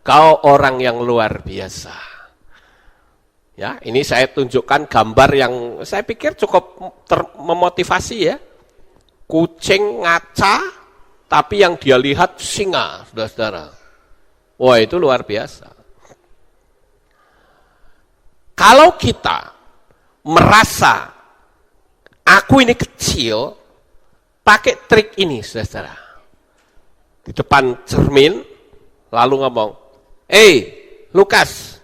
kau orang yang luar biasa. Ya, ini saya tunjukkan gambar yang saya pikir cukup memotivasi ya. Kucing ngaca, tapi yang dia lihat singa, saudara-saudara. Wah, itu luar biasa. Kalau kita merasa aku ini kecil, pakai trik ini, saudara. Di depan cermin, lalu ngomong, Lukas,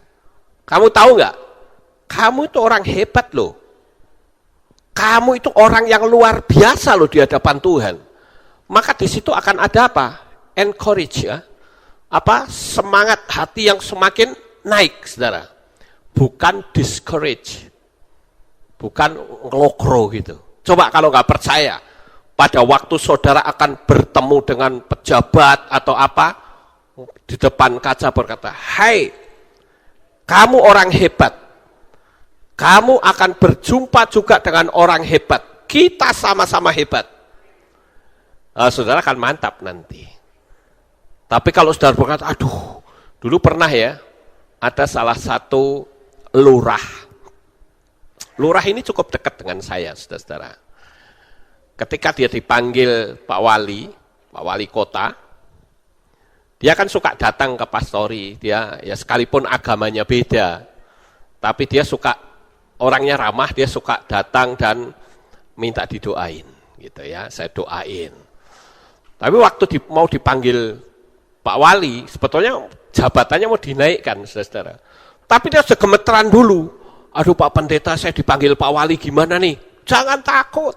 kamu tahu nggak? Kamu itu orang hebat loh. Kamu itu orang yang luar biasa loh di hadapan Tuhan. Maka di situ akan ada apa? Encourage ya. Semangat hati yang semakin naik, saudara. Bukan discourage, bukan ngelokro gitu. Coba kalau nggak percaya, pada waktu saudara akan bertemu dengan pejabat atau apa, di depan kaca berkata, hai, kamu orang hebat, kamu akan berjumpa juga dengan orang hebat, kita sama-sama hebat. Saudara akan mantap nanti. Tapi kalau saudara berkata, aduh, dulu pernah ya, ada salah satu lurah. Lurah ini cukup dekat dengan saya, saudara-saudara. Ketika dia dipanggil Pak Wali Kota, dia kan suka datang ke pastori, dia ya sekalipun agamanya beda, tapi dia suka, orangnya ramah, dia suka datang dan minta didoain, gitu ya, saya doain. Tapi waktu mau dipanggil Pak Wali, sebetulnya jabatannya mau dinaikkan, saudara-saudara. Tapi dia segemeteran dulu. Aduh Pak Pendeta, saya dipanggil Pak Wali gimana nih? Jangan takut.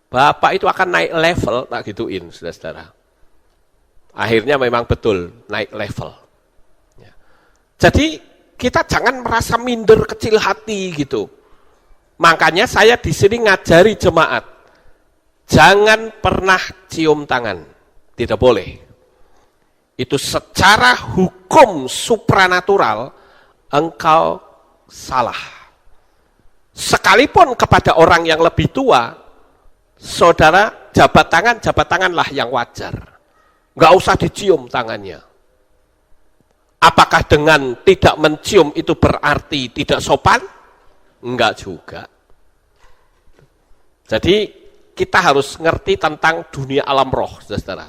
Bapak itu akan naik level, tak gituin, saudara-saudara. Akhirnya memang betul, naik level. Ya. Jadi kita jangan merasa minder, kecil hati gitu. Makanya saya di sini ngajari jemaat. Jangan pernah cium tangan. Tidak boleh. Itu secara hukum supranatural, engkau salah. Sekalipun kepada orang yang lebih tua, saudara jabat tanganlah yang wajar. Enggak usah dicium tangannya. Apakah dengan tidak mencium itu berarti tidak sopan? Enggak juga. Jadi kita harus ngerti tentang dunia alam roh, saudara.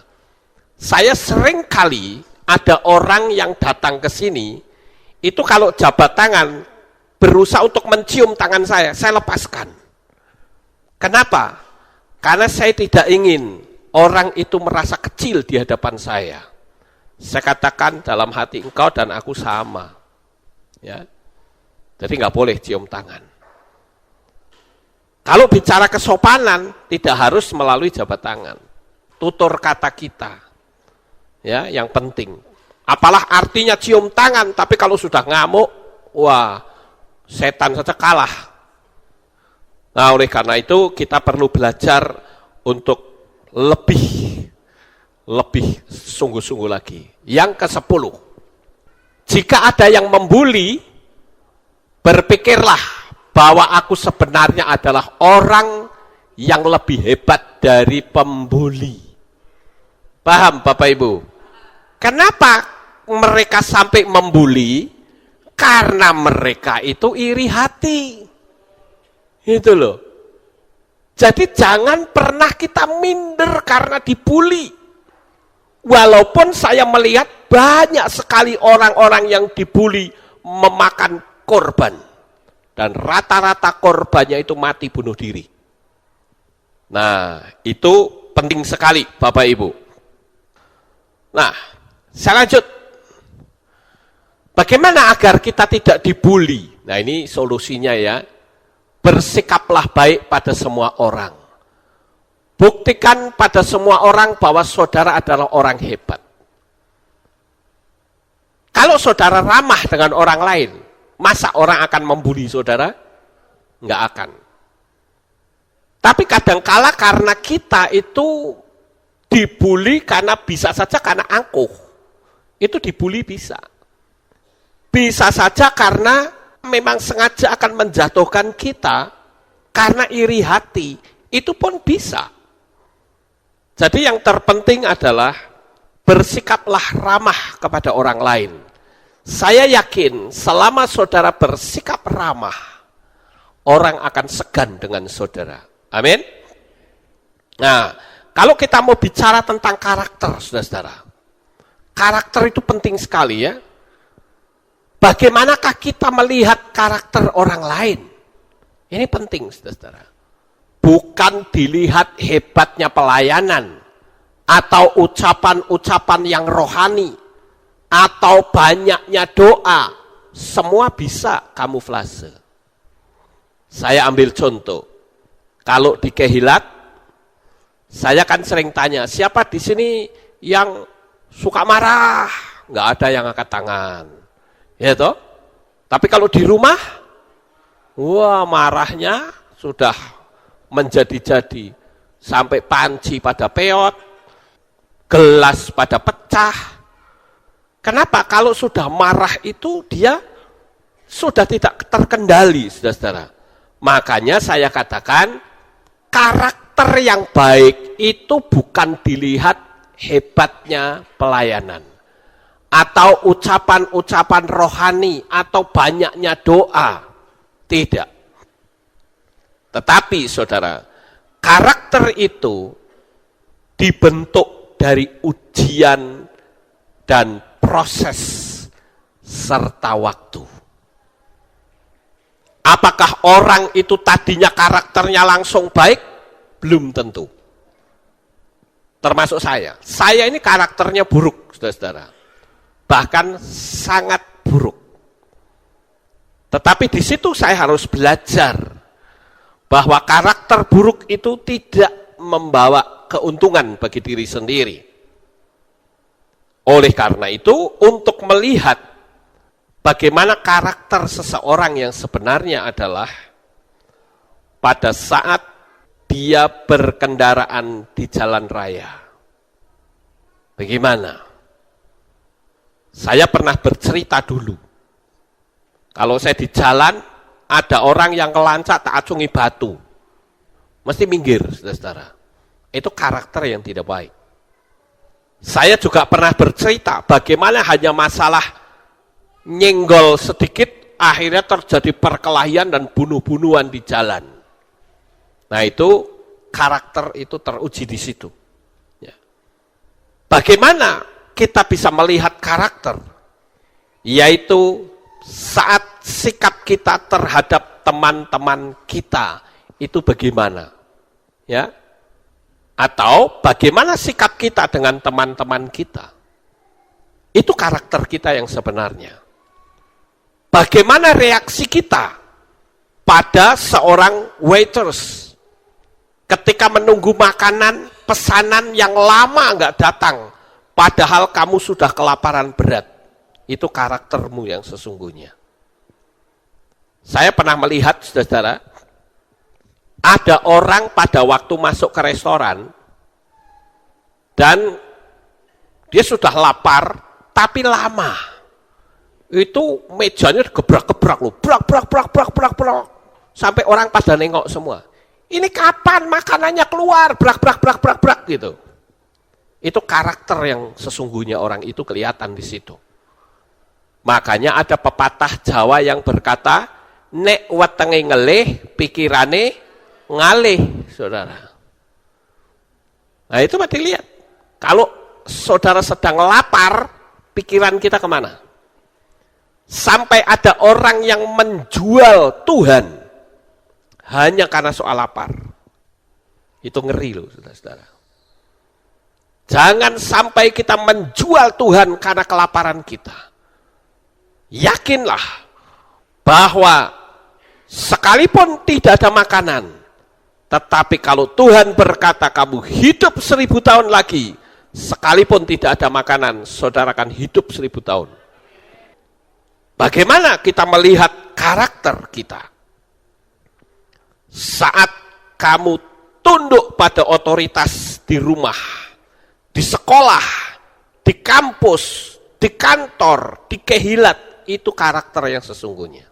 Saya sering kali ada orang yang datang ke sini, itu kalau jabat tangan, berusaha untuk mencium tangan saya lepaskan. Kenapa? Karena saya tidak ingin orang itu merasa kecil di hadapan saya. Saya katakan dalam hati engkau dan aku sama. Ya. Jadi nggak boleh cium tangan. Kalau bicara kesopanan, tidak harus melalui jabat tangan. Tutur kata kita. Ya, yang penting. Apalah artinya cium tangan, tapi kalau sudah ngamuk, wah, setan saja kalah. Nah, oleh karena itu kita perlu belajar untuk lebih sungguh-sungguh lagi. Yang ke-10. Jika ada yang membuli, berpikirlah bahwa aku sebenarnya adalah orang yang lebih hebat dari pembuli. Paham Bapak Ibu? Kenapa mereka sampai membuli? Karena mereka itu iri hati. Itu loh. Jadi jangan pernah kita minder karena dibuli. Walaupun saya melihat banyak sekali orang-orang yang dibuli memakan korban. Dan rata-rata korbannya itu mati bunuh diri. Nah, itu penting sekali Bapak Ibu. Nah, saya lanjut. Bagaimana agar kita tidak dibully? Nah, ini solusinya ya. Bersikaplah baik pada semua orang. Buktikan pada semua orang bahwa saudara adalah orang hebat. Kalau saudara ramah dengan orang lain, masa orang akan membuli saudara? Enggak akan. Tapi kadangkala karena kita itu dibully karena bisa saja karena angkuh. Itu dibully bisa. Bisa saja karena memang sengaja akan menjatuhkan kita karena iri hati. Itu pun bisa. Jadi yang terpenting adalah bersikaplah ramah kepada orang lain. Saya yakin selama saudara bersikap ramah, orang akan segan dengan saudara. Amin. Nah, kalau kita mau bicara tentang karakter, saudara-saudara, karakter itu penting sekali ya. Bagaimanakah kita melihat karakter orang lain? Ini penting, saudara-saudara. Bukan dilihat hebatnya pelayanan, atau ucapan-ucapan yang rohani, atau banyaknya doa, semua bisa kamuflase. Saya ambil contoh. Kalau di Kehilat, saya kan sering tanya, siapa di sini yang suka marah? Nggak ada yang angkat tangan. Ya toh? Tapi kalau di rumah, wah marahnya sudah menjadi-jadi. Sampai panci pada peot, gelas pada pecah. Kenapa? Kalau sudah marah itu dia sudah tidak terkendali, saudara-saudara. Makanya saya katakan, karakter yang baik itu bukan dilihat hebatnya pelayanan. Atau ucapan-ucapan rohani, atau banyaknya doa. Tidak. Tetapi saudara, karakter itu dibentuk dari ujian dan proses serta waktu. Apakah orang itu tadinya karakternya langsung baik? Belum tentu. Termasuk saya. Saya ini karakternya buruk, saudara-saudara. Bahkan sangat buruk. Tetapi di situ saya harus belajar bahwa karakter buruk itu tidak membawa keuntungan bagi diri sendiri. Oleh karena itu, untuk melihat bagaimana karakter seseorang yang sebenarnya adalah pada saat dia berkendaraan di jalan raya. Bagaimana? Saya pernah bercerita dulu. Kalau saya di jalan, ada orang yang kelancak tak acungi batu. Mesti minggir, saudara-saudara. Itu karakter yang tidak baik. Saya juga pernah bercerita bagaimana hanya masalah nyenggol sedikit, akhirnya terjadi perkelahian dan bunuh-bunuhan di jalan. Nah itu, karakter itu teruji di situ. Ya. Bagaimana kita bisa melihat karakter? Yaitu saat sikap kita terhadap teman-teman kita itu bagaimana? Ya. Atau bagaimana sikap kita dengan teman-teman kita? Itu karakter kita yang sebenarnya. Bagaimana reaksi kita pada seorang waiters ketika menunggu makanan pesanan yang lama nggak datang, padahal kamu sudah kelaparan berat. Itu karaktermu yang sesungguhnya. Saya pernah melihat, saudara-saudara, ada orang pada waktu masuk ke restoran, dan dia sudah lapar, tapi lama. Itu mejanya gebrak-gebrak loh, brak, sampai orang pada nengok semua. Ini kapan makanannya keluar, brak gitu. Itu karakter yang sesungguhnya orang itu kelihatan di situ. Makanya ada pepatah Jawa yang berkata, nek wetenge ngelih, pikirane ngalih, saudara. Nah itu mesti lihat. Kalau saudara sedang lapar, pikiran kita kemana? Sampai ada orang yang menjual Tuhan hanya karena soal lapar. Itu ngeri loh, saudara-saudara. Jangan sampai kita menjual Tuhan karena kelaparan kita. Yakinlah bahwa sekalipun tidak ada makanan, tetapi kalau Tuhan berkata kamu hidup 1000 tahun lagi, sekalipun tidak ada makanan, saudara akan hidup 1000 tahun. Bagaimana kita melihat karakter kita? Saat kamu tunduk pada otoritas di rumah, di sekolah, di kampus, di kantor, di kehilat, itu karakter yang sesungguhnya.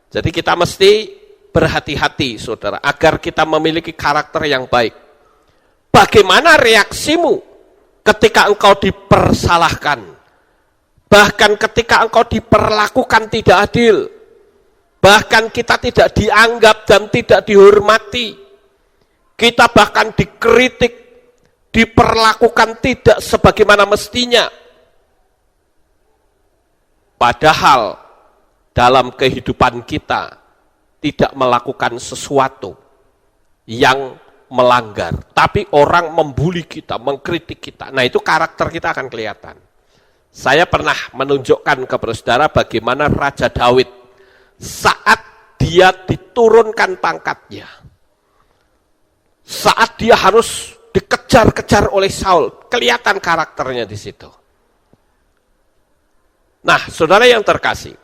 Jadi kita mesti berhati-hati, saudara, agar kita memiliki karakter yang baik. Bagaimana reaksimu ketika engkau dipersalahkan? Bahkan ketika engkau diperlakukan tidak adil, bahkan kita tidak dianggap dan tidak dihormati, kita bahkan dikritik, diperlakukan tidak sebagaimana mestinya. Padahal dalam kehidupan kita tidak melakukan sesuatu yang melanggar, tapi orang membuli kita, mengkritik kita. Nah, itu karakter kita akan kelihatan. Saya pernah menunjukkan kepada saudara bagaimana Raja Daud saat dia diturunkan pangkatnya, saat dia harus dikejar-kejar oleh Saul, kelihatan karakternya di situ. Nah, saudara yang terkasih,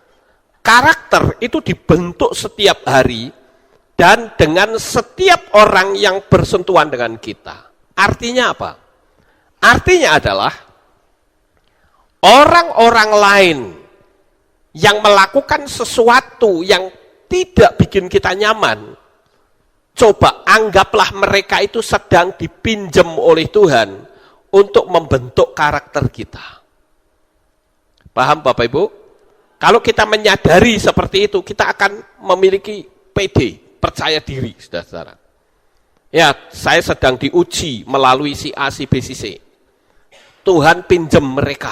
karakter itu dibentuk setiap hari dan dengan setiap orang yang bersentuhan dengan kita. Artinya apa? Artinya adalah orang-orang lain yang melakukan sesuatu yang tidak bikin kita nyaman, coba anggaplah mereka itu sedang dipinjam oleh Tuhan untuk membentuk karakter kita. Paham Bapak Ibu? Kalau kita menyadari seperti itu, kita akan memiliki PD, percaya diri, saudara-saudara. Ya, saya sedang diuji melalui si A, si B, si C. Tuhan pinjam mereka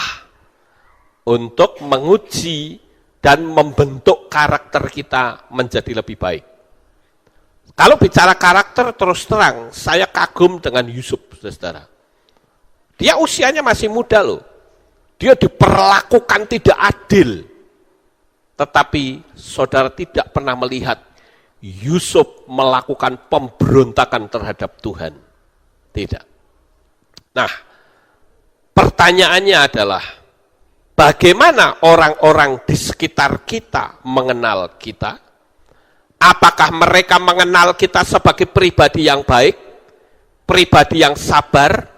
untuk menguji dan membentuk karakter kita menjadi lebih baik. Kalau bicara karakter, terus terang, saya kagum dengan Yusuf, saudara. Dia usianya masih muda loh. Dia diperlakukan tidak adil. Tetapi saudara tidak pernah melihat Yusuf melakukan pemberontakan terhadap Tuhan. Tidak. Nah, pertanyaannya adalah, bagaimana orang-orang di sekitar kita mengenal kita? Apakah mereka mengenal kita sebagai pribadi yang baik, pribadi yang sabar,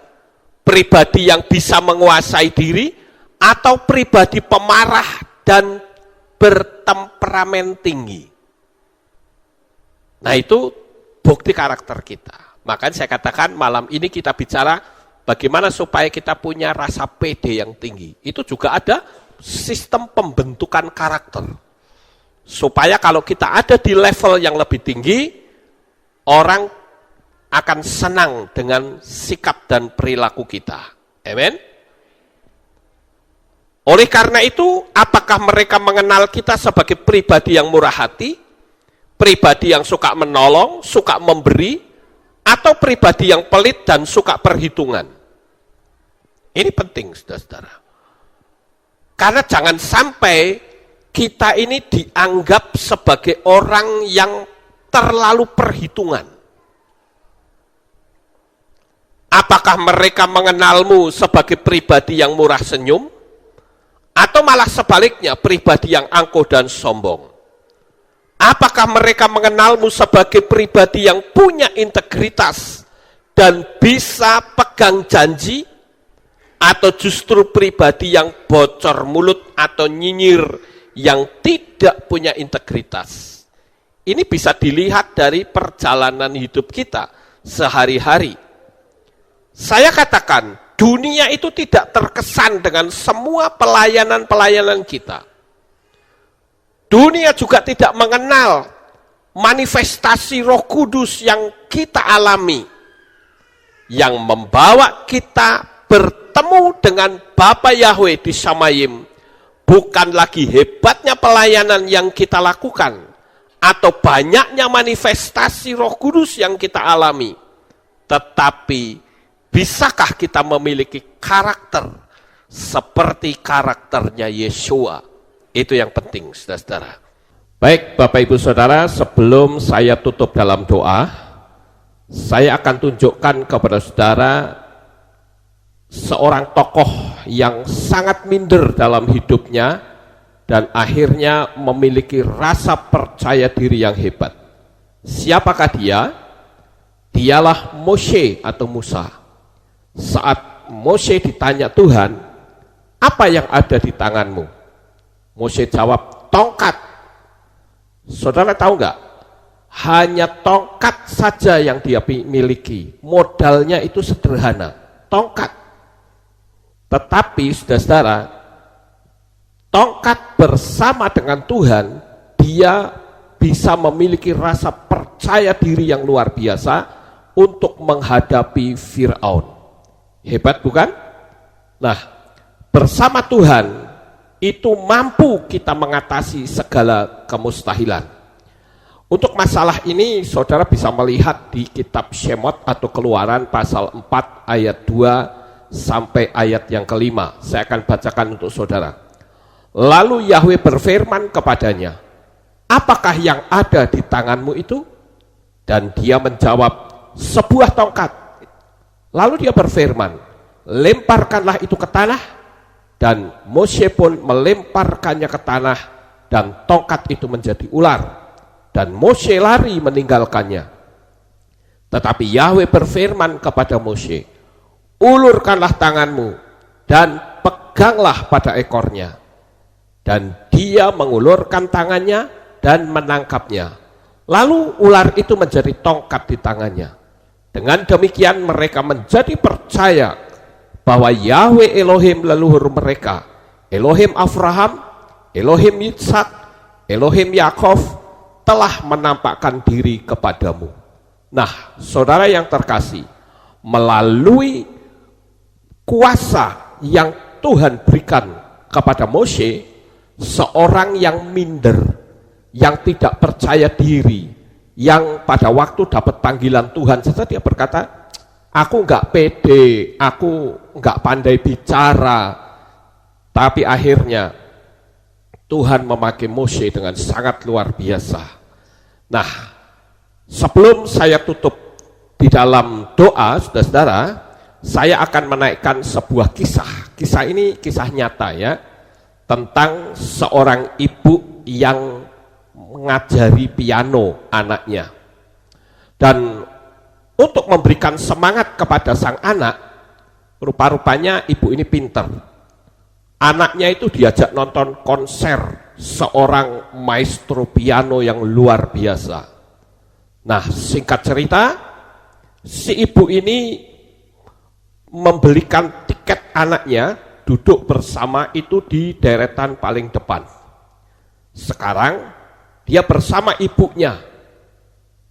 pribadi yang bisa menguasai diri, atau pribadi pemarah dan bertemperamen tinggi? Nah, itu bukti karakter kita. Makanya saya katakan malam ini kita bicara bagaimana supaya kita punya rasa pede yang tinggi. Itu juga ada sistem pembentukan karakter. Supaya kalau kita ada di level yang lebih tinggi, orang akan senang dengan sikap dan perilaku kita. Amen. Oleh karena itu, apakah mereka mengenal kita sebagai pribadi yang murah hati, pribadi yang suka menolong, suka memberi, atau pribadi yang pelit dan suka perhitungan? Ini penting, saudara-saudara. Karena jangan sampai kita ini dianggap sebagai orang yang terlalu perhitungan. Apakah mereka mengenalmu sebagai pribadi yang murah senyum? Atau malah sebaliknya, pribadi yang angkuh dan sombong? Apakah mereka mengenalmu sebagai pribadi yang punya integritas dan bisa pegang janji? Atau justru pribadi yang bocor mulut atau nyinyir yang tidak punya integritas? Ini bisa dilihat dari perjalanan hidup kita sehari-hari. Saya katakan, dunia itu tidak terkesan dengan semua pelayanan-pelayanan kita. Dunia juga tidak mengenal manifestasi Roh Kudus yang kita alami, yang membawa kita bertemu dengan Bapa Yahweh di Samayim. Bukan lagi hebatnya pelayanan yang kita lakukan, atau banyaknya manifestasi Roh Kudus yang kita alami. Tetapi bisakah kita memiliki karakter seperti karakternya Yeshua? Itu yang penting, saudara-saudara. Baik, Bapak Ibu Saudara, sebelum saya tutup dalam doa, saya akan tunjukkan kepada saudara seorang tokoh yang sangat minder dalam hidupnya dan akhirnya memiliki rasa percaya diri yang hebat. Siapakah dia? Dialah Moshe atau Musa. Saat Moshe ditanya Tuhan, apa yang ada di tanganmu? Moshe jawab, tongkat. Saudara tahu enggak? Hanya tongkat saja yang dia miliki. Modalnya itu sederhana, tongkat. Tetapi saudara-saudara, tongkat bersama dengan Tuhan, dia bisa memiliki rasa percaya diri yang luar biasa untuk menghadapi Fir'aun. Hebat bukan? Nah, bersama Tuhan itu mampu kita mengatasi segala kemustahilan. Untuk masalah ini saudara bisa melihat di kitab Shemot atau Keluaran pasal 4 ayat 2 sampai ayat yang kelima. Saya akan bacakan untuk saudara. Lalu Yahweh berfirman kepadanya, apakah yang ada di tanganmu itu? Dan dia menjawab, sebuah tongkat. Lalu dia berfirman, lemparkanlah itu ke tanah. Dan Moshe pun melemparkannya ke tanah, dan tongkat itu menjadi ular. Dan Moshe lari meninggalkannya. Tetapi Yahweh berfirman kepada Moshe, ulurkanlah tanganmu dan peganglah pada ekornya. Dan dia mengulurkan tangannya dan menangkapnya. Lalu ular itu menjadi tongkat di tangannya. Dengan demikian mereka menjadi percaya bahwa Yahweh Elohim leluhur mereka, Elohim Abraham, Elohim Yitzhak, Elohim Yakov telah menampakkan diri kepadamu. Nah, saudara yang terkasih, melalui kuasa yang Tuhan berikan kepada Moshe, seorang yang minder, yang tidak percaya diri, yang pada waktu dapat panggilan Tuhan saja dia berkata, aku enggak pede, aku enggak pandai bicara. Tapi akhirnya Tuhan memakai Moshe dengan sangat luar biasa. Nah, sebelum saya tutup di dalam doa, saudara-saudara, saya akan menaikkan sebuah kisah. Kisah ini kisah nyata ya, tentang seorang ibu yang mengajari piano anaknya. Dan untuk memberikan semangat kepada sang anak, rupa-rupanya ibu ini pintar. Anaknya itu diajak nonton konser seorang maestro piano yang luar biasa. Nah, singkat cerita, si ibu ini membelikan tiket anaknya duduk bersama itu di deretan paling depan. Sekarang dia bersama ibunya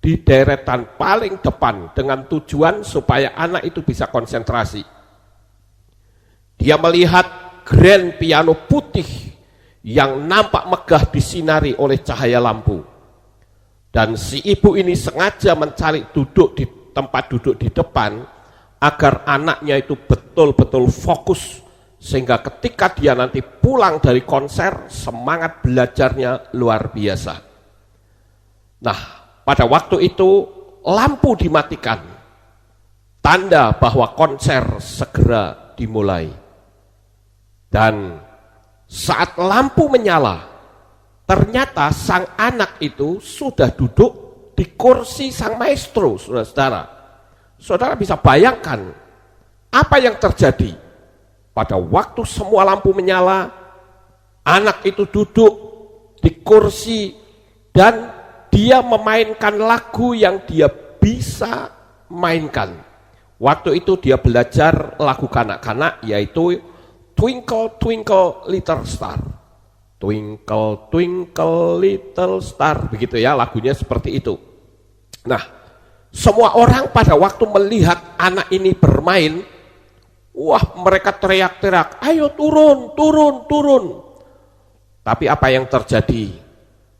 di deretan paling depan dengan tujuan supaya anak itu bisa konsentrasi. Dia melihat grand piano putih yang nampak megah disinari oleh cahaya lampu. Dan si ibu ini sengaja mencari duduk di tempat duduk di depan agar anaknya itu betul-betul fokus, sehingga ketika dia nanti pulang dari konser, semangat belajarnya luar biasa. Nah, pada waktu itu lampu dimatikan, tanda bahwa konser segera dimulai. Dan saat lampu menyala, ternyata sang anak itu sudah duduk di kursi sang maestro, saudara-saudara. Saudara bisa bayangkan apa yang terjadi. Pada waktu semua lampu menyala, anak itu duduk di kursi dan dia memainkan lagu yang dia bisa mainkan. Waktu itu dia belajar lagu kanak-kanak, yaitu Twinkle Twinkle Little Star. Twinkle Twinkle Little Star, begitu ya, lagunya seperti itu. Nah, semua orang pada waktu melihat anak ini bermain, wah, mereka teriak-teriak, ayo turun, turun, turun. Tapi apa yang terjadi?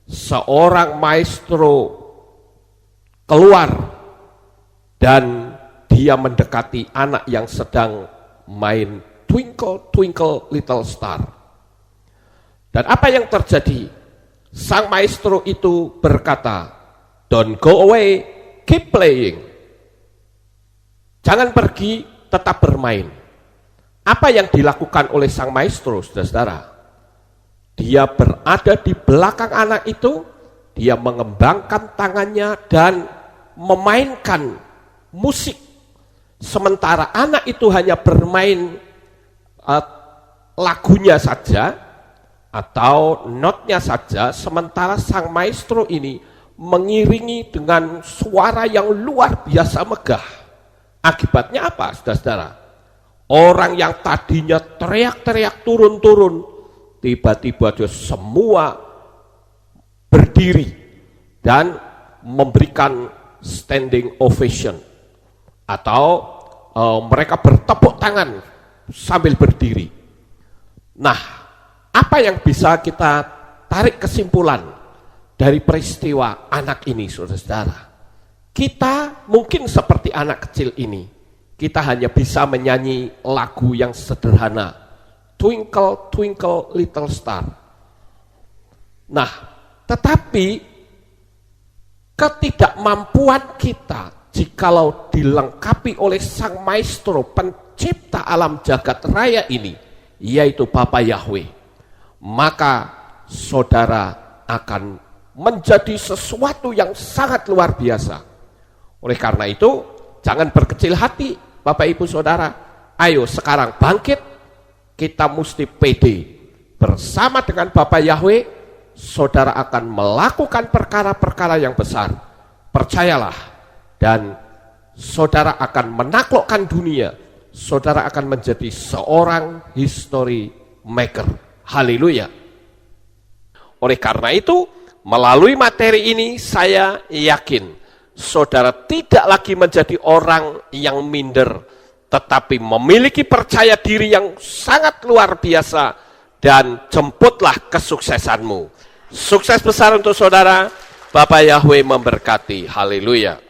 Seorang maestro keluar dan dia mendekati anak yang sedang main Twinkle Twinkle Little Star. Dan apa yang terjadi? Sang maestro itu berkata, "Don't go away, keep playing." Jangan pergi, tetap bermain. Apa yang dilakukan oleh sang maestro, saudara-saudara? Dia berada di belakang anak itu, dia mengembangkan tangannya dan memainkan musik. Sementara anak itu hanya bermain lagunya saja atau notnya saja, sementara sang maestro ini mengiringi dengan suara yang luar biasa megah. Akibatnya apa, saudara-saudara? Orang yang tadinya teriak-teriak turun-turun, tiba-tiba dia semua berdiri dan memberikan standing ovation, atau mereka bertepuk tangan sambil berdiri. Nah, apa yang bisa kita tarik kesimpulan dari peristiwa anak ini, saudara-saudara? Kita mungkin seperti anak kecil ini, kita hanya bisa menyanyi lagu yang sederhana, Twinkle Twinkle Little Star. Nah, tetapi ketidakmampuan kita jikalau dilengkapi oleh sang maestro pencipta alam jagat raya ini, yaitu Bapa Yahweh, maka saudara akan menjadi sesuatu yang sangat luar biasa. Oleh karena itu, jangan berkecil hati, Bapak Ibu Saudara. Ayo sekarang bangkit, kita mesti pede. Bersama dengan Bapa Yahweh, saudara akan melakukan perkara-perkara yang besar. Percayalah, dan saudara akan menaklukkan dunia. Saudara akan menjadi seorang history maker. Haleluya. Oleh karena itu, melalui materi ini saya yakin saudara tidak lagi menjadi orang yang minder, tetapi memiliki percaya diri yang sangat luar biasa, dan jemputlah kesuksesanmu. Sukses besar untuk saudara. Bapa Yahweh memberkati. Haleluya.